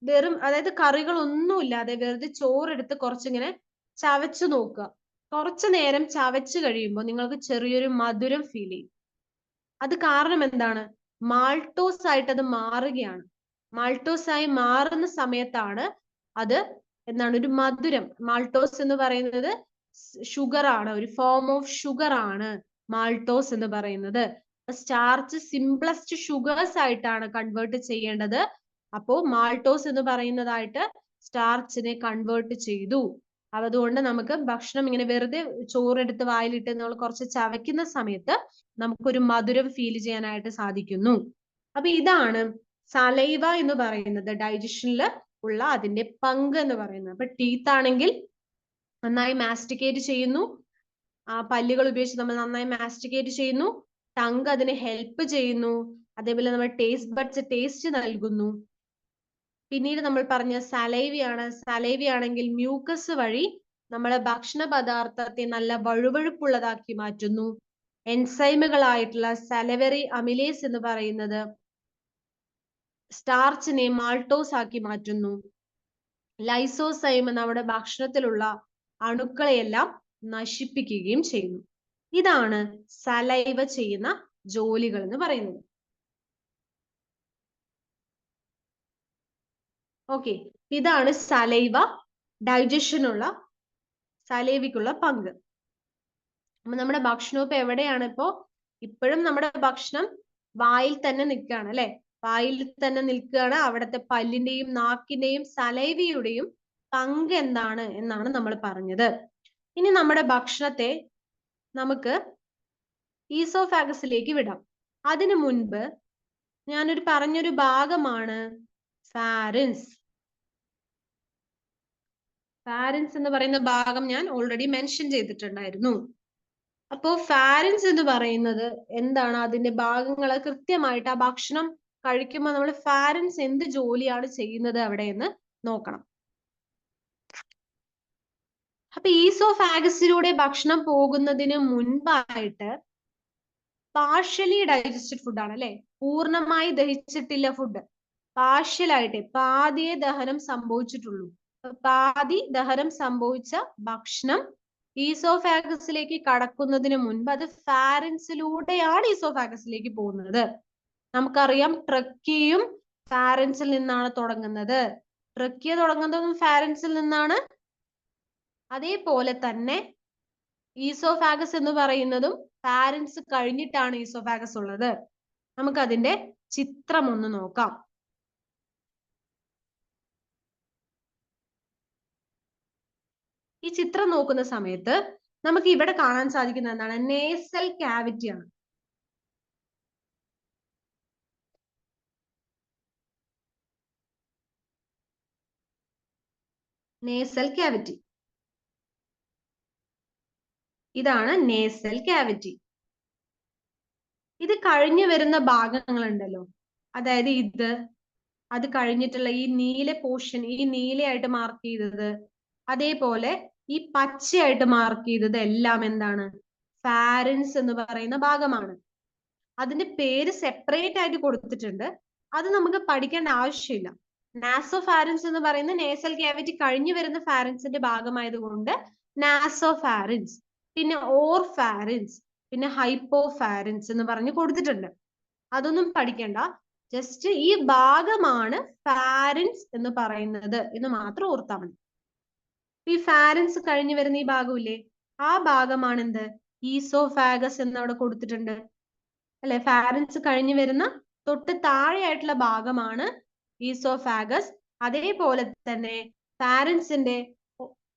വെറും, അതായത് കറികളൊന്നുമില്ലാതെ വെറുതെ ചോറെടുത്ത് കുറച്ചിങ്ങനെ ചവച്ചു നോക്കുക. കുറച്ചു നേരം ചവച്ചു കഴിയുമ്പോൾ നിങ്ങൾക്ക് ചെറിയൊരു മധുരം ഫീൽ ചെയ്യും. അത് കാരണം എന്താണ്? മാൾട്ടോസ് ആയിട്ട് അത് മാറുകയാണ്. മാൾട്ടോസ് ആയി മാറുന്ന സമയത്താണ് അത് എന്താണ്, ഒരു മധുരം. മാൾട്ടോസ് എന്ന് പറയുന്നത് ഷുഗർ ആണ്, ഒരു ഫോം ഓഫ് ഷുഗർ ആണ് മാൾട്ടോസ് എന്ന് പറയുന്നത്. സ്റ്റാർച്ച് സിംപ്ലസ്റ്റ് ഷുഗേഴ്സ് ആയിട്ടാണ് കൺവേർട്ട് ചെയ്യേണ്ടത്. അപ്പോ മാൾട്ടോസ് എന്ന് പറയുന്നതായിട്ട് സ്റ്റാർച്ചിനെ കൺവേർട്ട് ചെയ്തു. അതുകൊണ്ട് നമുക്ക് ഭക്ഷണം ഇങ്ങനെ വെറുതെ ചോറെടുത്ത് വായിലിട്ട് നമ്മൾ കുറച്ച് ചവയ്ക്കുന്ന സമയത്ത് നമുക്കൊരു മധുരം ഫീൽ ചെയ്യാനായിട്ട് സാധിക്കുന്നു. അപ്പൊ ഇതാണ് സലൈവ എന്ന് പറയുന്നത് ഡൈജഷനിൽ ഉള്ള അതിന്റെ പങ്ക് എന്ന് പറയുന്നത്. അപ്പൊ ടീത്ത് ആണെങ്കിൽ നന്നായി മാസ്റ്റിക്കേറ്റ് ചെയ്യുന്നു, ആ പല്ലുകൾ ഉപയോഗിച്ച് നമ്മൾ നന്നായി മാസ്റ്റിക്കേറ്റ് ചെയ്യുന്നു. ടങ് അതിനെ ഹെൽപ്പ് ചെയ്യുന്നു. അതേപോലെ നമ്മൾ ടേസ്റ്റ് ബഡ്സ് ടേസ്റ്റ് നൽകുന്നു. പിന്നീട് നമ്മൾ പറഞ്ഞ സലൈവ ആണെങ്കിൽ മ്യൂക്കസ് വഴി നമ്മളെ ഭക്ഷണ പദാർത്ഥത്തെ നല്ല വഴുവഴുപ്പുള്ളതാക്കി മാറ്റുന്നു. എൻസൈമുകളായിട്ടുള്ള സലൈവറി അമിലേസ് എന്ന് പറയുന്നത് സ്റ്റാർച്ചിനെ മാൾട്ടോസ് ആക്കി മാറ്റുന്നു. ലൈസോസൈം നമ്മുടെ ഭക്ഷണത്തിലുള്ള അണുക്കളെയെല്ലാം നശിപ്പിക്കുകയും ചെയ്യുന്നു. ഇതാണ് സലൈവ ചെയ്യുന്ന ജോലികൾ എന്ന് പറയുന്നത്. ഓക്കെ, ഇതാണ് സലൈവ ഡൈജഷനുള്ള സലൈവയ്ക്കുള്ള പങ്ക്. അപ്പൊ നമ്മുടെ ഭക്ഷണം ഇപ്പൊ എവിടെയാണ്? ഇപ്പോഴും നമ്മുടെ ഭക്ഷണം വായിൽ തന്നെ നിൽക്കുകയാണ് അല്ലെ? വായിൽ തന്നെ നിൽക്കുകയാണ്. അവിടുത്തെ പല്ലിന്റെയും നാക്കിന്റെയും സലൈവയുടെയും പങ്ക് എന്താണ് എന്നാണ് നമ്മൾ പറഞ്ഞത്. ഇനി നമ്മുടെ ഭക്ഷണത്തെ നമുക്ക് ഈസോഫാഗസിലേക്ക് വിടാം. അതിനു മുൻപ് ഞാനൊരു പറഞ്ഞൊരു ഭാഗമാണ് ഫാരിൻസ്. ഫാരിൻസ് എന്ന് പറയുന്ന ഭാഗം ഞാൻ ഓൾറെഡി മെൻഷൻ ചെയ്തിട്ടുണ്ടായിരുന്നു. അപ്പോ ഫാരിൻസ് എന്ന് പറയുന്നത് എന്താണ്? അതിന്റെ ഭാഗങ്ങൾ കൃത്യമായിട്ട് ആ ഭക്ഷണം കഴിക്കുമ്പോൾ നമ്മൾ ഫാരിൻസ് എന്ത് ജോലിയാണ് ചെയ്യുന്നത് അവിടെ എന്ന് നോക്കണം. അപ്പൊ ഈസോഫാഗസിലൂടെ ഭക്ഷണം പോകുന്നതിന് മുൻപായിട്ട് പാർഷ്യലി ഡൈജസ്റ്റഡ് ഫുഡ് ആണ് അല്ലെ? പൂർണ്ണമായി ദഹിച്ചിട്ടില്ല ഫുഡ്. പാർഷ്യലായിട്ട് പാതിയെ ദഹനം സംഭവിച്ചിട്ടുള്ളൂ. പാതി ദഹനം സംഭവിച്ച ഭക്ഷണം ഈസോഫാഗസിലേക്ക് കടക്കുന്നതിന് മുൻപ് അത് ഫാരിൻസിലൂടെയാണ് ഈസോഫാഗസിലേക്ക് പോകുന്നത്. നമുക്കറിയാം ട്രക്കിയും ഫാരിൻസിൽ നിന്നാണ് തുടങ്ങുന്നത്. ട്രക്കിയ തുടങ്ങുന്നതും ഫാരിൻസിൽ നിന്നാണ്. അതേപോലെ തന്നെ ഈസോഫാഗസ് എന്ന് പറയുന്നതും ഫാരിൻസ് കഴിഞ്ഞിട്ടാണ് ഈസോഫാഗസ് ഉള്ളത്. നമുക്കതിന്റെ ചിത്രം ഒന്ന് നോക്കാം. ഈ ചിത്രം നോക്കുന്ന സമയത്ത് നമുക്ക് ഇവിടെ കാണാൻ സാധിക്കുന്ന എന്താണ്? നേസൽ ക്യാവിറ്റി ആണ്. നേസൽ ക്യാവിറ്റി, ഇതാണ് നേസൽ ക്യാവിറ്റി. ഇത് കഴിഞ്ഞു വരുന്ന ഭാഗങ്ങളുണ്ടല്ലോ, അതായത് അത് കഴിഞ്ഞിട്ടുള്ള ഈ നീല പോർഷൻ, ഈ നീലയായിട്ട് മാർക്ക് ചെയ്തത്, അതേപോലെ ഈ പച്ചയായിട്ട് മാർക്ക് ചെയ്തത് എല്ലാം എന്താണ്? ഫാരിൻസ് എന്ന് പറയുന്ന ഭാഗമാണ്. അതിന്റെ പേര് സെപ്പറേറ്റ് ആയിട്ട് കൊടുത്തിട്ടുണ്ട്. അത് നമുക്ക് പഠിക്കേണ്ട ആവശ്യമില്ല. നാസോഫാരിൻസ് എന്ന് പറയുന്ന നേസൽ ക്യാവിറ്റി കഴിഞ്ഞു വരുന്ന ഫാരിൻസിന്റെ ഭാഗമായതുകൊണ്ട് നാസോഫാരിൻസ്, പിന്നെ ഓർഫാരിൻസ്, പിന്നെ ഹൈപ്പോഫാരിൻസ് എന്ന് പറഞ്ഞ് കൊടുത്തിട്ടുണ്ട്. അതൊന്നും പഠിക്കണ്ട. ജസ്റ്റ് ഈ ഭാഗമാണ് ഫാരിൻസ് എന്ന് പറയുന്നത് എന്ന് മാത്രം ഓർത്താൽ മതി. ഈ ഫാരിൻസ് കഴിഞ്ഞു വരുന്ന ഈ ഭാഗമില്ലേ, ആ ഭാഗമാണ് എന്ത്? ഈസോഫാഗസ് എന്ന് അവിടെ കൊടുത്തിട്ടുണ്ട് അല്ലെ? ഫാരിൻസ് കഴിഞ്ഞു വരുന്ന തൊട്ട് താഴെയായിട്ടുള്ള ഭാഗമാണ് ഈസോഫാഗസ്. അതേപോലെ തന്നെ ഫാരിൻസിന്റെ,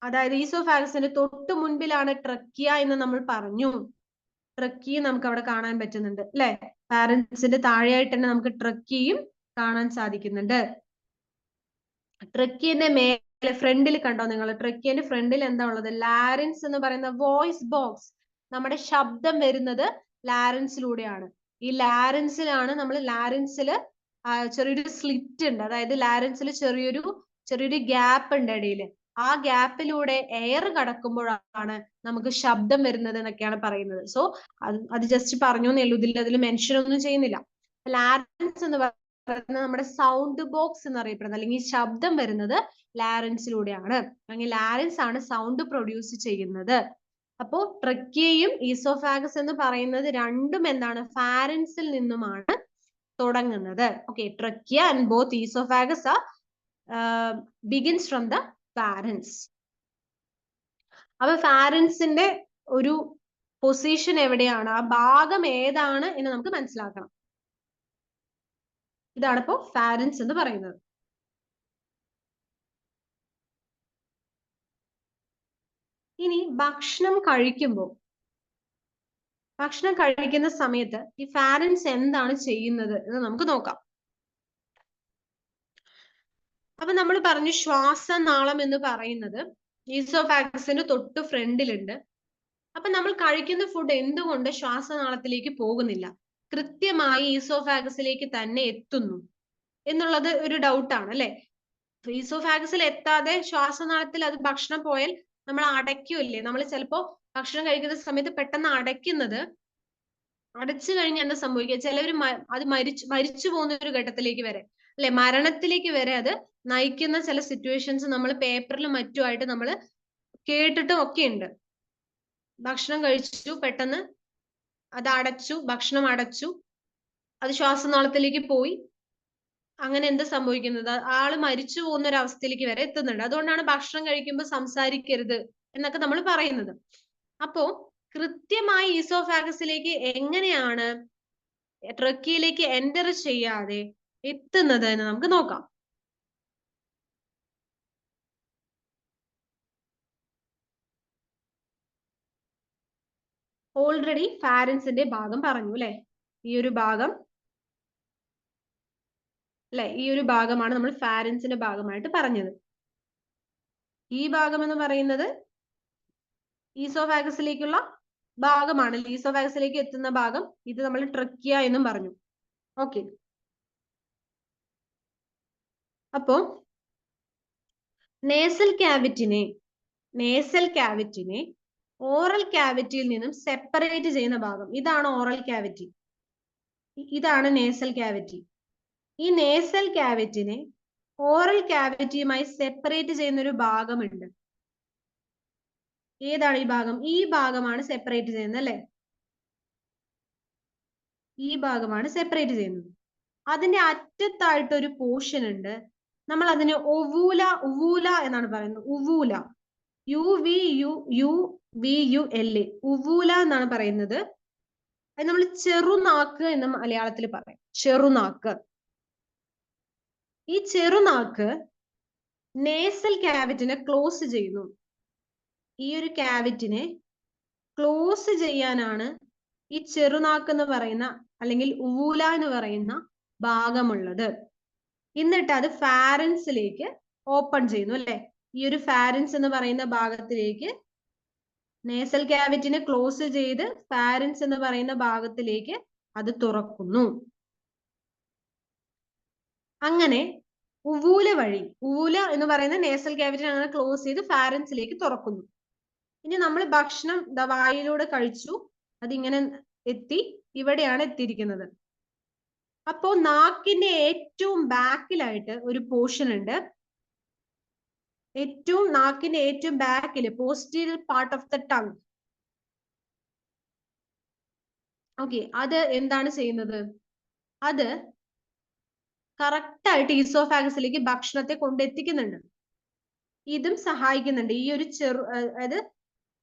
അതായത് ഈസോഫാഗസിന്റെ തൊട്ട് മുൻപിലാണ് ട്രക്കിയ എന്ന് നമ്മൾ പറഞ്ഞു. ട്രക്കിയ നമുക്ക് അവിടെ കാണാൻ പറ്റുന്നുണ്ട് അല്ലെ? ഫാരിൻസിന്റെ താഴെയായിട്ട് തന്നെ നമുക്ക് ട്രക്കിയും കാണാൻ സാധിക്കുന്നുണ്ട്. ട്രക്കിയന്റെ മേലെ ഫ്രണ്ടിൽ കണ്ടോ നിങ്ങൾ? ട്രക്കിയന്റെ ഫ്രണ്ടിൽ എന്താ ഉള്ളത്? ലാരിൻസ് എന്ന് പറയുന്ന വോയിസ് ബോക്സ്. നമ്മുടെ ശബ്ദം വരുന്നത് ലാരിൻസിലൂടെയാണ്. ഈ ലാരിൻസിലാണ് ലാരിൻസില് ചെറിയൊരു സ്ലിറ്റ് ഉണ്ട്. അതായത് ലാരിൻസിൽ ചെറിയൊരു ഗ്യാപ്പ് ഉണ്ട് ഇടയില്. ആ ഗ്യാപ്പിലൂടെ എയർ കടക്കുമ്പോഴാണ് നമുക്ക് ശബ്ദം വരുന്നത് എന്നൊക്കെയാണ് പറയുന്നത്. സോ അത് ജസ്റ്റ് പറഞ്ഞു എന്നേ ഉള്ളൂ. അതിൽ മെൻഷൻ ഒന്നും ചെയ്യുന്നില്ല. ലാരിൻസ് എന്ന് പറയുന്നത് നമ്മുടെ സൗണ്ട് ബോക്സ് എന്നറിയപ്പെടുന്നത്, അല്ലെങ്കിൽ ശബ്ദം വരുന്നത് ലാരിൻസിലൂടെയാണ്. അല്ലെങ്കിൽ ലാരിൻസ് ആണ് സൗണ്ട് പ്രൊഡ്യൂസ് ചെയ്യുന്നത്. അപ്പോ ട്രക്കിയയും ഈസോഫാഗസ് എന്ന് പറയുന്നത് രണ്ടും എന്താണ്? ഫാരിൻസിൽ നിന്നുമാണ് തുടങ്ങുന്നത്. Okay, trachea and both oesophagus begins from the pharynx. അപ്പൊ ഫാരിൻസിന്റെ ഒരു പൊസിഷൻ എവിടെയാണ്? ആ ഭാഗം ഏതാണ് എന്ന് നമുക്ക് മനസ്സിലാക്കണം. ഇതാണ് ഇപ്പോ ഫാരിൻസ് എന്ന് പറയുന്നത്. ഇനി ഭക്ഷണം കഴിക്കുന്ന സമയത്ത് ഈ ഫാരിൻസ് എന്താണ് ചെയ്യുന്നത് എന്ന് നമുക്ക് നോക്കാം. അപ്പൊ നമ്മൾ പറഞ്ഞു ശ്വാസനാളം എന്ന് പറയുന്നത് ഈസോഫാഗസിന് തൊട്ട് ഫ്രണ്ടിലുണ്ട്. അപ്പൊ നമ്മൾ കഴിക്കുന്ന ഫുഡ് എന്തുകൊണ്ട് ശ്വാസനാളത്തിലേക്ക് പോകുന്നില്ല, കൃത്യമായി ഈസോഫാഗസിലേക്ക് തന്നെ എത്തുന്നു എന്നുള്ളത് ഒരു ഡൗട്ടാണ് അല്ലെ? ഈസോഫാഗസിൽ എത്താതെ ശ്വാസനാളത്തിൽ അത് ഭക്ഷണം പോയാൽ നമ്മൾ അടയ്ക്കൂല്ലേ? നമ്മൾ ചിലപ്പോ ഭക്ഷണം കഴിക്കുന്ന സമയത്ത് പെട്ടെന്ന് അടച്ചു കഴിഞ്ഞാൽ എന്താ സംഭവിക്കുക? ചിലവർ അത് മരിച്ചു പോകുന്ന ഒരു ഘട്ടത്തിലേക്ക് വരെ അല്ലെ, മരണത്തിലേക്ക് വരെ അത് നയിക്കുന്ന ചില സിറ്റുവേഷൻസ് നമ്മൾ പേപ്പറിലും മറ്റുമായിട്ട് നമ്മൾ കേട്ടിട്ടും ഒക്കെ ഉണ്ട്. ഭക്ഷണം കഴിച്ചു, പെട്ടെന്ന് അത് ഭക്ഷണം അടച്ചു, അത് ശ്വാസനാളത്തിലേക്ക് പോയി, അങ്ങനെ എന്ത് സംഭവിക്കുന്നത്? ആള് മരിച്ചു പോകുന്ന ഒരു അവസ്ഥയിലേക്ക് വരെ എത്തുന്നുണ്ട്. അതുകൊണ്ടാണ് ഭക്ഷണം കഴിക്കുമ്പോൾ സംസാരിക്കരുത് എന്നൊക്കെ നമ്മൾ പറയുന്നത്. അപ്പോ കൃത്യമായി ഈസോഫാഗസിലേക്ക് എങ്ങനെയാണ് ട്രക്കിയിലേക്ക് എൻ്റർ ചെയ്യാതെ എത്തുന്നത് എന്ന് നമുക്ക് നോക്കാം. ഓൾറെഡി ഫാരൻസിന്റെ ഭാഗം പറഞ്ഞു അല്ലെ? ഈ ഒരു ഭാഗം അല്ലെ? ഈ ഒരു ഭാഗമാണ് നമ്മൾ ഫാരൻസിന്റെ ഭാഗമായിട്ട് പറഞ്ഞത്. ഈ ഭാഗം എന്ന് പറയുന്നത് ഈസോഫാഗസിലേക്കുള്ള ഭാഗമാണ്. ഈസോഫാഗസിലേക്ക് എത്തുന്ന ഭാഗം. ഇത് നമ്മൾ ട്രക്കിയ എന്നും പറഞ്ഞു. ഓക്കെ. അപ്പോ നേസൽ ക്യാവിറ്റിനെ ഓറൽ ക്യാവിറ്റിയിൽ നിന്നും സെപ്പറേറ്റ് ചെയ്യുന്ന ഭാഗം ഇതാണ് ഓറൽ ക്യാവിറ്റി. ഇതാണ് നേസൽ ക്യാവിറ്റി. ഈ നേസൽ ക്യാവിറ്റിനെ ഓറൽ ക്യാവിറ്റിയുമായി സെപ്പറേറ്റ് ചെയ്യുന്ന ഒരു ഭാഗമുണ്ട്. ഏതാണ് ഈ ഭാഗം? ഈ ഭാഗമാണ് സെപ്പറേറ്റ് ചെയ്യുന്നത് അല്ലെ? ഈ ഭാഗമാണ് സെപ്പറേറ്റ് ചെയ്യുന്നത്. അതിന്റെ അറ്റത്തായിട്ട് ഒരു പോർഷൻ ഉണ്ട്. നമ്മൾ അതിന് ഉവൂല എന്നാണ് പറയുന്നത്. ഉവൂല, UVULA, ഉവൂല എന്നാണ് പറയുന്നത്. അത് നമ്മൾ ചെറുനാക്ക് എന്ന് മലയാളത്തിൽ പറയാം. ചെറുനാക്ക്. ഈ ചെറുനാക്ക് നേസൽ ക്യാവിറ്റിനെ ക്ലോസ് ചെയ്യുന്നു. ഈ ഒരു ക്യാവിറ്റിനെ ക്ലോസ് ചെയ്യാനാണ് ഈ ചെറുനാക്ക് എന്ന് പറയുന്ന അല്ലെങ്കിൽ ഉവൂല എന്ന് പറയുന്ന ഭാഗമുള്ളത്. എന്നിട്ട് അത് ഫാരൻസിലേക്ക് ഓപ്പൺ ചെയ്യുന്നു അല്ലെ? ഈ ഒരു ഫാരൻസ് എന്ന് പറയുന്ന ഭാഗത്തിലേക്ക് നേസൽ ക്യാവിറ്റിനെ ക്ലോസ് ചെയ്ത് ഫാരൻസ് എന്ന് പറയുന്ന ഭാഗത്തിലേക്ക് അത് തുറക്കുന്നു. അങ്ങനെ ഉവൂല എന്ന് പറയുന്ന നേസൽ ക്യാവിറ്റിനെ അങ്ങനെ ക്ലോസ് ചെയ്ത് ഫാരൻസിലേക്ക് തുറക്കുന്നു. ഇനി നമ്മൾ ഭക്ഷണം വായിലൂടെ കഴിച്ചു, അതിങ്ങനെ എത്തി ഇവിടെയാണ് എത്തിയിരിക്കുന്നത്. അപ്പോ നാക്കിന്റെ ഏറ്റവും ബാക്കിലായിട്ട് ഒരു പോർഷൻ ഉണ്ട്. നാക്കിന്റെ ഏറ്റവും ബാക്കിൽ posterior part of the tongue. Okay, അത് എന്താണ് ചെയ്യുന്നത്? അത് കറക്റ്റ് ആയിട്ട് ഈസോഫാഗസിലേക്ക് ഭക്ഷണത്തെ കൊണ്ടെത്തിക്കുന്നുണ്ട്. ഇതും സഹായിക്കുന്നുണ്ട്. ഈ ഒരു അതായത്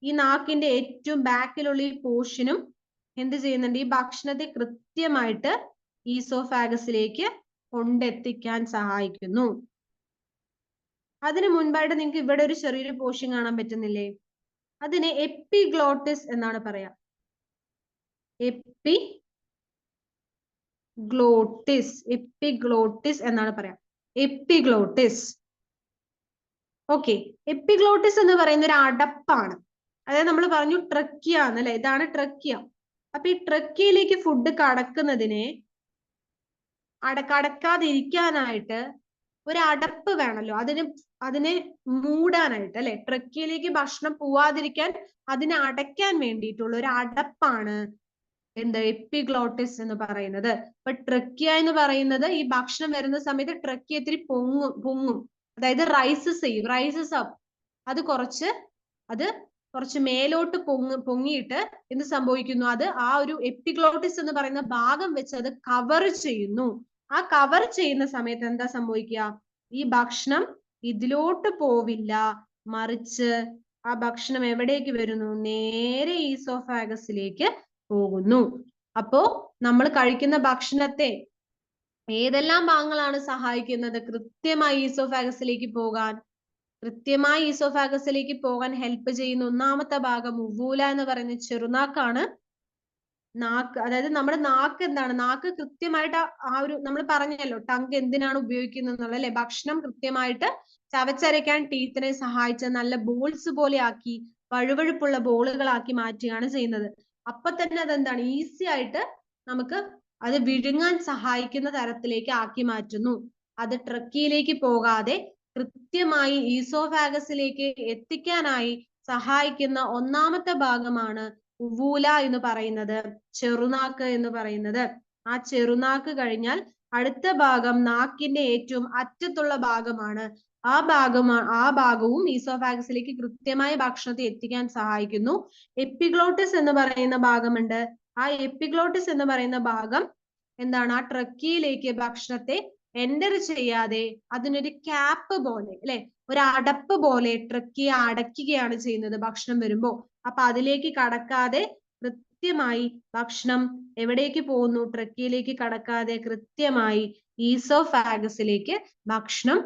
ഈ നാക്കിന്റെ ഏറ്റവും ബാക്കിലുള്ള ഈ പോർഷനും എന്ത് ചെയ്യുന്നുണ്ട്? ഈ ഭക്ഷണത്തെ കൃത്യമായിട്ട് ഈസോഫാഗസിലേക്ക് കൊണ്ടെത്തിക്കാൻ സഹായിക്കുന്നു. അതിനു മുൻപായിട്ട് നിങ്ങൾക്ക് ഇവിടെ ഒരു ചെറിയൊരു പോർഷൻ കാണാൻ പറ്റുന്നില്ലേ? അതിനെ എപ്പിഗ്ലോട്ടിസ് എന്നാണ് പറയാ. എപ്പിഗ്ലോട്ടിസ് എന്നാണ് പറയാ. എപ്പിഗ്ലോട്ടിസ്. ഓക്കെ, എപ്പിഗ്ലോട്ടിസ് എന്ന് പറയുന്ന ഒരു അടപ്പാണ്. അതായത് നമ്മൾ പറഞ്ഞു ട്രക്കിയ എന്നല്ലേ? ഇതാണ് ട്രക്കിയ. അപ്പൊ ഈ ട്രക്കിയയിലേക്ക് ഫുഡ് കടക്കുന്നതിനെ കടക്കാതിരിക്കാനായിട്ട് ഒരു അടപ്പ് വേണമല്ലോ, അതിനെ മൂടാനായിട്ട് അല്ലെ? ട്രക്കിയയിലേക്ക് ഭക്ഷണം പോവാതിരിക്കാൻ അതിനെ അടയ്ക്കാൻ വേണ്ടിയിട്ടുള്ള ഒരു അടപ്പാണ് എന്ത്? എപ്പിഗ്ലോട്ടിസ് എന്ന് പറയുന്നത്. അപ്പൊ ട്രക്കിയ എന്ന് പറയുന്നത് ഈ ഭക്ഷണം വരുന്ന സമയത്ത് ട്രക്കിയ ഇത്തിരി പൊങ്ങും, അതായത് റൈസസ് അപ്പ്. അത് കുറച്ച് മേലോട്ട് പൊങ്ങിയിട്ട് എന്ത് സംഭവിക്കുന്നു? അത് ആ ഒരു എപ്പിഗ്ലോട്ടിസ് എന്ന് പറയുന്ന ഭാഗം വെച്ച് അത് കവർ ചെയ്യുന്നു. ആ കവർ ചെയ്യുന്ന സമയത്ത് എന്താ സംഭവിക്കുക? ഈ ഭക്ഷണം ഇതിലോട്ട് പോവില്ല, മറിച്ച് ആ ഭക്ഷണം എവിടേക്ക് വരുന്നു? നേരെ ഈസോഫാഗസിലേക്ക് പോകുന്നു. അപ്പോ നമ്മൾ കഴിക്കുന്ന ഭക്ഷണത്തെ ഏതെല്ലാം ഭാഗങ്ങളാണ് സഹായിക്കുന്നത് കൃത്യമായി ഈസോഫാഗസിലേക്ക് പോകാൻ? കൃത്യമായി ഈസോഫാഗസിലേക്ക് പോകാൻ ഹെൽപ്പ് ചെയ്യുന്ന ഒന്നാമത്തെ ഭാഗം ഉവൂല എന്ന് പറയുന്ന ചെറുനാക്കാണ്. നാക്ക്, അതായത് നമ്മുടെ നാക്ക് എന്താണ്? നാക്ക് കൃത്യമായിട്ട് ആ ഒരു നമ്മൾ പറഞ്ഞല്ലോ ടങ്ക് എന്തിനാണ് ഉപയോഗിക്കുന്നത് എന്നുള്ളത് അല്ലെ? ഭക്ഷണം കൃത്യമായിട്ട് ചവച്ചരയ്ക്കാൻ ടീത്തിനെ സഹായിച്ച് നല്ല ബോൾസ് പോലെ ആക്കി, വഴുവഴുപ്പുള്ള ബോളുകളാക്കി മാറ്റുകയാണ് ചെയ്യുന്നത്. അപ്പൊ തന്നെ അതെന്താണ്? ഈസി ആയിട്ട് നമുക്ക് അത് വിഴുങ്ങാൻ സഹായിക്കുന്ന തരത്തിലേക്ക് ആക്കി മാറ്റുന്നു. അത് ട്രക്കിയിലേക്ക് പോകാതെ കൃത്യമായി ഈസോഫാഗസിലേക്ക് എത്തിക്കാനായി സഹായിക്കുന്ന ഒന്നാമത്തെ ഭാഗമാണ് ഉവൂല എന്ന് പറയുന്നത്, ചെറുനാക്ക് എന്ന് പറയുന്നത്. ആ ചെറുനാക്ക് കഴിഞ്ഞാൽ അടുത്ത ഭാഗം നാക്കിന്റെ ഏറ്റവും അറ്റത്തുള്ള ഭാഗമാണ്. ആ ഭാഗവും ഈസോഫാഗസിലേക്ക് കൃത്യമായി ഭക്ഷണത്തെ എത്തിക്കാൻ സഹായിക്കുന്നു. എപ്പിഗ്ലോട്ടിസ് എന്ന് പറയുന്ന ഭാഗമുണ്ട്. ആ എപ്പിഗ്ലോട്ടിസ് എന്ന് പറയുന്ന ഭാഗം എന്താണ്? ആ ട്രക്കിയിലേക്ക് ഭക്ഷണത്തെ എൻ്റർ ചെയ്യാതെ അതിനൊരു ക്യാപ്പ് പോലെ അല്ലെ, ഒരു അടപ്പ് പോലെ ട്രക്കിയെ അടയ്ക്കുകയാണ് ചെയ്യുന്നത് ഭക്ഷണം വരുമ്പോ. അപ്പൊ അതിലേക്ക് കടക്കാതെ കൃത്യമായി ഭക്ഷണം എവിടേക്ക് പോകുന്നു? ട്രക്കിയിലേക്ക് കടക്കാതെ കൃത്യമായി ഈസോഫാഗസിലേക്ക് ഭക്ഷണം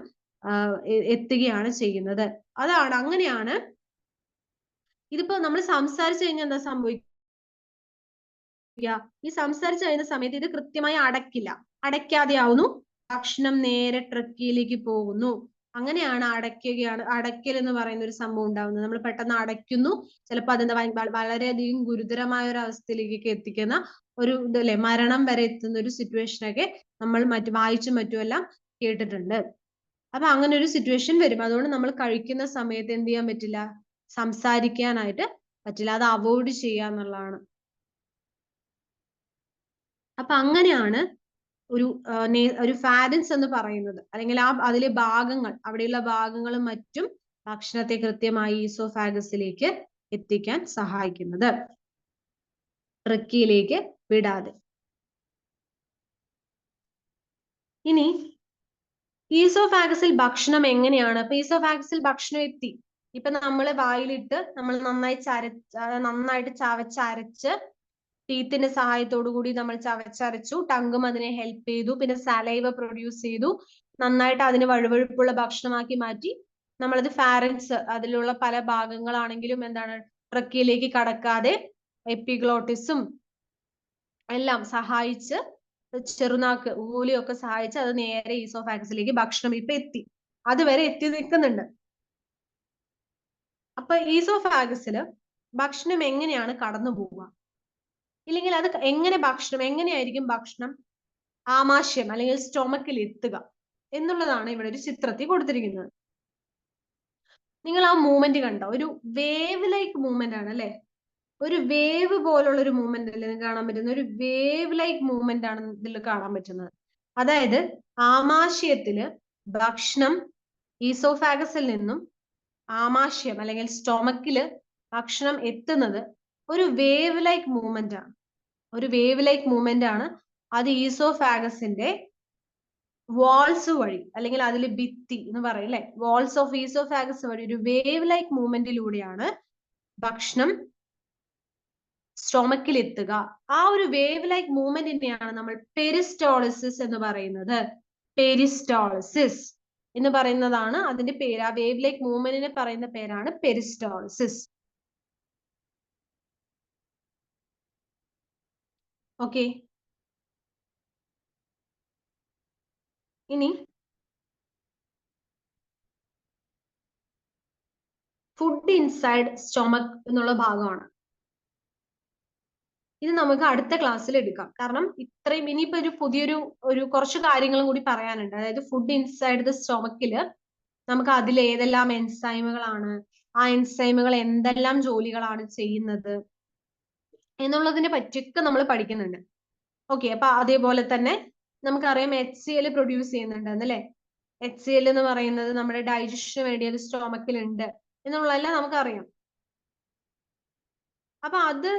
എത്തുകയാണ് ചെയ്യുന്നത്. അതാണ്, അങ്ങനെയാണ്. ഇതിപ്പോ നമ്മൾ സംസാരിച്ചു കഴിഞ്ഞാൽ എന്താ സംഭവിക്കുക? ഈ സംസാരിച്ചു കഴിയുന്ന സമയത്ത് ഇത് കൃത്യമായി അടയ്ക്കില്ല, അടയ്ക്കാതെ ആവുന്നു, ഭക്ഷണം നേരെ ട്രക്കിയിലേക്ക് പോകുന്നു. അങ്ങനെയാണ് അടയ്ക്കൽ എന്ന് പറയുന്ന ഒരു സംഭവം ഉണ്ടാവുന്നത്. നമ്മൾ പെട്ടെന്ന് അടയ്ക്കുന്നു, ചിലപ്പോൾ അതിന്റെ വളരെയധികം ഗുരുതരമായ ഒരു അവസ്ഥയിലേക്കൊക്കെ എത്തിക്കുന്ന ഒരു ഇതല്ലേ, മരണം വരെ എത്തുന്ന ഒരു സിറ്റുവേഷനൊക്കെ നമ്മൾ വായിച്ചും മറ്റുമെല്ലാം കേട്ടിട്ടുണ്ട്. അപ്പൊ അങ്ങനെ ഒരു സിറ്റുവേഷൻ വരും. അതുകൊണ്ട് നമ്മൾ കഴിക്കുന്ന സമയത്ത് എന്ത് ചെയ്യാൻ പറ്റില്ല? സംസാരിക്കാനായിട്ട് പറ്റില്ല, അത് അവോയ്ഡ് ചെയ്യുക എന്നുള്ളതാണ്. അപ്പൊ അങ്ങനെയാണ് ഒരു ഫാരൻസ് എന്ന് പറയുന്നത്, അല്ലെങ്കിൽ അതിലെ ഭാഗങ്ങൾ, അവിടെയുള്ള ഭാഗങ്ങളും മറ്റും ഭക്ഷണത്തെ കൃത്യമായി ഈസോഫാഗസിലേക്ക് എത്തിക്കാൻ സഹായിക്കുന്നത്, ട്രക്കിയിലേക്ക് വിടാതെ. ഇനി ഈസോഫാഗസിൽ ഭക്ഷണം എങ്ങനെയാണ്? അപ്പൊ ഈസോഫാഗസിൽ ഭക്ഷണം എത്തി, ഇപ്പൊ നമ്മൾ വായിലിട്ട് നമ്മൾ നന്നായിട്ട് ചവച്ചരച്ച് ടീത്തിന്റെ സഹായത്തോടു കൂടി നമ്മൾ ചവച്ചരച്ചു, ടങ്കും അതിനെ ഹെൽപ്പ് ചെയ്തു, പിന്നെ സലൈവ പ്രൊഡ്യൂസ് ചെയ്തു, നന്നായിട്ട് അതിന് വഴുവഴുപ്പുള്ള ഭക്ഷണമാക്കി മാറ്റി. നമ്മളത് ഫാരൻസ്, അതിലുള്ള പല ഭാഗങ്ങളാണെങ്കിലും എന്താണ്, ട്രക്കിയിലേക്ക് കടക്കാതെ എപ്പിഗ്ലോട്ടിസും എല്ലാം സഹായിച്ച്, ചെറുനാക്ക് ഊലിയൊക്കെ സഹായിച്ച് അത് നേരെ ഈസോഫാഗസിലേക്ക് ഭക്ഷണം ഇപ്പൊ എത്തി, അതുവരെ എത്തി നിൽക്കുന്നുണ്ട്. അപ്പൊ ഈസോഫാഗസില് ഭക്ഷണം എങ്ങനെയാണ് കടന്നു പോവുക, ഇല്ലെങ്കിൽ അത് എങ്ങനെയായിരിക്കും ഭക്ഷണം ആമാശയം അല്ലെങ്കിൽ സ്റ്റൊമക്കിൽ എത്തുക എന്നുള്ളതാണ് ഇവിടെ ഒരു ചിത്രത്തിൽ കൊടുത്തിരിക്കുന്നത്. നിങ്ങൾ ആ മൂവ്മെന്റ് കണ്ടോ? ഒരു വേവ് ലൈക്ക് മൂവ്മെന്റ് ആണ് അല്ലെ, ഒരു വേവ് പോലുള്ള ഒരു മൂവ്മെന്റ് അല്ലേ കാണാൻ പറ്റുന്നത്? ഒരു വേവ് ലൈക്ക് മൂവ്മെന്റ് ആണ് ഇതിൽ കാണാൻ പറ്റുന്നത്. അതായത് ആമാശയത്തില് ഭക്ഷണം ഈസോഫാഗസിൽ നിന്നും ആമാശയം അല്ലെങ്കിൽ സ്റ്റൊമക്കില് ഭക്ഷണം എത്തുന്നത് ഒരു വേവ് ലൈക്ക് മൂവ്മെന്റ് ആണ്. ഒരു വേവ് ലൈക്ക് മൂവ്മെന്റ് ആണ്. അത് ഈസോഫാഗസിന്റെ വാൾസ് വഴി, അല്ലെങ്കിൽ അതിൽ ഭിത്തി എന്ന് പറയും അല്ലെ, വാൾസ് ഓഫ് ഈസോഫാഗസ് വഴി ഒരു വേവ് ലൈക്ക് മൂവ്മെന്റിലൂടെയാണ് ഭക്ഷണം സ്റ്റൊമക്കിൽ എത്തുക. ആ ഒരു വേവ് ലൈക്ക് മൂവ്മെന്റിനെയാണ് നമ്മൾ പെരിസ്റ്റോളിസിസ് എന്ന് പറയുന്നത്. പെരിസ്റ്റോളിസിസ് എന്ന് പറയുന്നതാണ് അതിന്റെ പേര്. ആ വേവ് ലൈക്ക് മൂവ്മെന്റിനെ പറയുന്ന പേരാണ് പെരിസ്റ്റോളിസിസ്. ഓക്കെ, ഇനി ഫുഡ് ഇൻസൈഡ് സ്റ്റൊമക് എന്നുള്ള ഭാഗമാണ്. ഇത് നമുക്ക് അടുത്ത ക്ലാസ്സിൽ എടുക്കാം, കാരണം ഇത്രയും ഇനിയിപ്പോ പുതിയൊരു കുറച്ച് കാര്യങ്ങളും കൂടി പറയാനുണ്ട്. അതായത് ഫുഡ് ഇൻസൈഡ് ദ സ്റ്റൊമക്കില് നമുക്ക് അതിൽ ഏതെല്ലാം എൻസൈമുകളാണ്, ആ എൻസൈമുകൾ എന്തെല്ലാം ജോലികളാണ് ചെയ്യുന്നത് എന്നുള്ളതിനെ പറ്റിയൊക്കെ നമ്മൾ പഠിക്കുന്നുണ്ട്. ഓക്കെ, അപ്പൊ അതേപോലെ തന്നെ നമുക്കറിയാം HCl പ്രൊഡ്യൂസ് ചെയ്യുന്നുണ്ട് എന്നല്ലേ. HCl എന്ന് പറയുന്നത് നമ്മുടെ ഡൈജഷന് വേണ്ടി അത് സ്റ്റൊമക്കിൽ ഉണ്ട് എന്നുള്ളതെല്ലാം നമുക്കറിയാം. അപ്പൊ അത്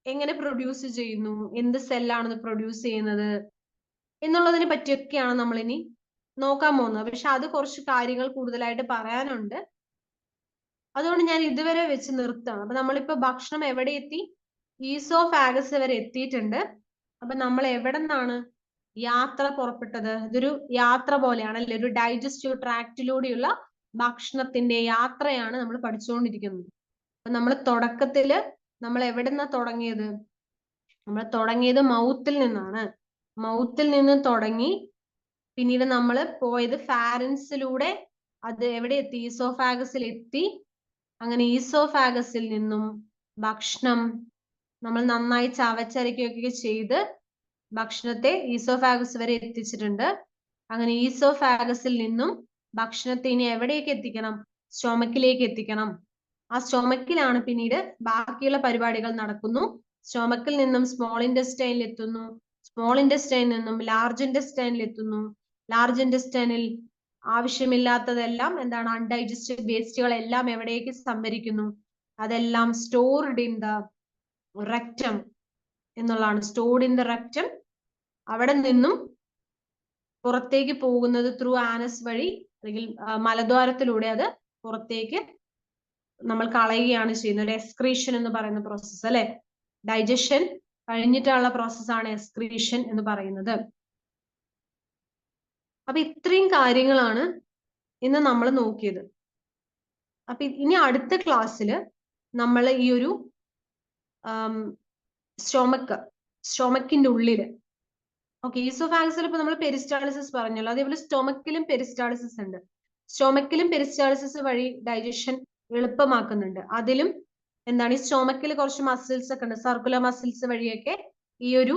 എങ്ങനെ പ്രൊഡ്യൂസ് ചെയ്യുന്നു, എന്ത് സെല്ലാണ് പ്രൊഡ്യൂസ് ചെയ്യുന്നത് എന്നുള്ളതിനെ പറ്റിയൊക്കെയാണ് നമ്മൾ ഇനി നോക്കാൻ പോകുന്നത്. പക്ഷെ അത് കുറച്ച് കാര്യങ്ങൾ കൂടുതലായിട്ട് പറയാനുണ്ട്, അതുകൊണ്ട് ഞാൻ ഇതുവരെ വെച്ച് നിർത്തണം. അപ്പൊ നമ്മളിപ്പോ ഭക്ഷണം എവിടെ എത്തി? ഈസോഫാഗസ് വരെ എത്തിയിട്ടുണ്ട്. അപ്പൊ നമ്മൾ എവിടെ നിന്നാണ് യാത്ര പുറപ്പെട്ടത്? ഇതൊരു യാത്ര പോലെയാണ് അല്ലെ, ഒരു ഡൈജസ്റ്റീവ് ട്രാക്റ്റിലൂടെയുള്ള ഭക്ഷണത്തിന്റെ യാത്രയാണ് നമ്മൾ പഠിച്ചുകൊണ്ടിരിക്കുന്നത്. അപ്പൊ നമ്മൾ തുടക്കത്തില് നമ്മൾ എവിടെ നിന്നാ തുടങ്ങിയത്? നമ്മൾ തുടങ്ങിയത് മൗത്തിൽ നിന്നാണ്. മൗത്തിൽ നിന്ന് തുടങ്ങി പിന്നീട് നമ്മൾ പോയത് ഫാരൻസിലൂടെ, അത് എവിടെ എത്തി? ഈസോഫാഗസിൽ എത്തി. അങ്ങനെ ഈസോഫാഗസിൽ നിന്നും ഭക്ഷണം നമ്മൾ നന്നായി ചവച്ചരയ്ക്കുകയൊക്കെ ചെയ്ത് ഭക്ഷണത്തെ ഈസോഫാഗസ് വരെ എത്തിച്ചിട്ടുണ്ട്. അങ്ങനെ ഈസോഫാഗസിൽ നിന്നും ഭക്ഷണത്തെ ഇനി എവിടേക്ക് എത്തിക്കണം? സ്റ്റൊമക്കിലേക്ക് എത്തിക്കണം. ആ സ്റ്റൊമക്കിലാണ് പിന്നീട് ബാക്കിയുള്ള പരിപാടികൾ നടക്കുന്നു. സ്റ്റൊമക്കിൽ നിന്നും സ്മോൾ ഇൻറ്റെസ്റ്റൈനിൽ എത്തുന്നു. സ്മോൾ ഇൻറ്റെസ്റ്റൈനിൽ നിന്നും ലാർജ് ഇൻറ്റെസ്റ്റൈനിൽ എത്തുന്നു. ലാർജ് ഇൻറ്റെസ്റ്റൈനിൽ ആവശ്യമില്ലാത്തതെല്ലാം എന്താണ്, അൺഡൈജസ്റ്റഡ് വേസ്റ്റുകൾ എല്ലാം എവിടേക്ക് സംഭരിക്കുന്നു? അതെല്ലാം സ്റ്റോർഡ് ഇൻ ദ റെക്റ്റം എന്നുള്ളതാണ്. Stored in the rectum. അവിടെ നിന്നും പുറത്തേക്ക് പോകുന്നത് ത്രൂ ആനസ് വഴി അല്ലെങ്കിൽ മലദ്വാരത്തിലൂടെ അത് പുറത്തേക്ക് നമ്മൾ കളയുകയാണ് ചെയ്യുന്നത്. എക്സ്ക്രീഷൻ എന്ന് പറയുന്ന പ്രോസസ്സ് അല്ലെ. ഡൈജഷൻ കഴിഞ്ഞിട്ടുള്ള പ്രോസസ്സാണ് എക്സ്ക്രീഷൻ എന്ന് പറയുന്നത്. അപ്പൊ ഇത്രയും കാര്യങ്ങളാണ് ഇന്ന് നമ്മൾ നോക്കിയത്. അപ്പൊ ഇനി അടുത്ത ക്ലാസ്സിൽ നമ്മൾ ഈ ഒരു സ്റ്റൊമക്കിന്റെ ഉള്ളില്, ഓക്കെ, ഈസോഫാഗസിൽ ഇപ്പൊ നമ്മൾ പെരിസ്റ്റാളിസിസ് പറഞ്ഞല്ലോ, അതേപോലെ സ്റ്റൊമക്കിലും പെരിസ്റ്റാളിസിസ് ഉണ്ട്. സ്റ്റൊമക്കിലും പെരിസ്റ്റാളിസിസ് വഴി ഡൈജഷൻ എളുപ്പമാക്കുന്നുണ്ട്. അതിലും എന്താണ്, ഈ സ്റ്റൊമക്കിൽ കുറച്ച് മസിൽസ് ഒക്കെ ഉണ്ട്, സർക്കുലർ മസിൽസ് വഴിയൊക്കെ ഈ ഒരു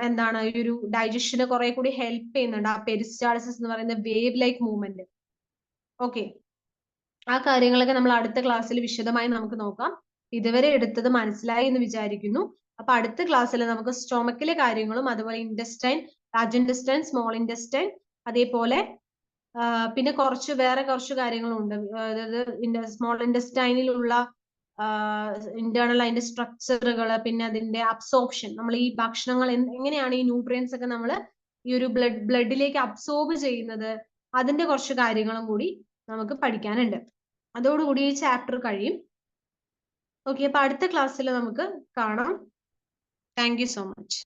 എന്താണ് ഈ ഒരു ഡൈജഷന് കുറെ കൂടി ഹെൽപ്പ് ചെയ്യുന്നുണ്ട് ആ പെരിസ്റ്റാളിസിസ് എന്ന് പറയുന്ന വേവ് ലൈക്ക് മൂവ്മെന്റ്. ഓക്കെ, ആ കാര്യങ്ങളൊക്കെ നമ്മൾ അടുത്ത ക്ലാസ്സിൽ വിശദമായി നമുക്ക് നോക്കാം. ഇതുവരെ എടുത്തത് മനസ്സിലായി എന്ന് വിചാരിക്കുന്നു. അപ്പൊ അടുത്ത ക്ലാസ്സിൽ നമുക്ക് സ്റ്റൊമക്കിലെ കാര്യങ്ങളും അതുപോലെ intestine, large intestine, small intestine, അതേപോലെ പിന്നെ വേറെ കുറച്ച് കാര്യങ്ങളുണ്ട്. അതായത് സ്മോൾ ഇൻറ്റസ്റ്റൈനിലുള്ള ഇന്റേണൽ അതിന്റെ സ്ട്രക്ചറുകൾ, പിന്നെ അതിന്റെ അബ്സോർപ്ഷൻ, നമ്മൾ ഈ ഭക്ഷണങ്ങൾ എങ്ങനെയാണ് ഈ ന്യൂട്രിയൻസ് ഒക്കെ നമ്മൾ ഈ ഒരു ബ്ലഡിലേക്ക് അബ്സോർബ് ചെയ്യുന്നത്, അതിന്റെ കുറച്ച് കാര്യങ്ങളും കൂടി നമുക്ക് പഠിക്കാനുണ്ട്. അതോടുകൂടി ഈ ചാപ്റ്റർ കഴിയും. ഓക്കെ, അപ്പൊ അടുത്ത ക്ലാസ്സിൽ നമുക്ക് കാണാം. Thank you so much.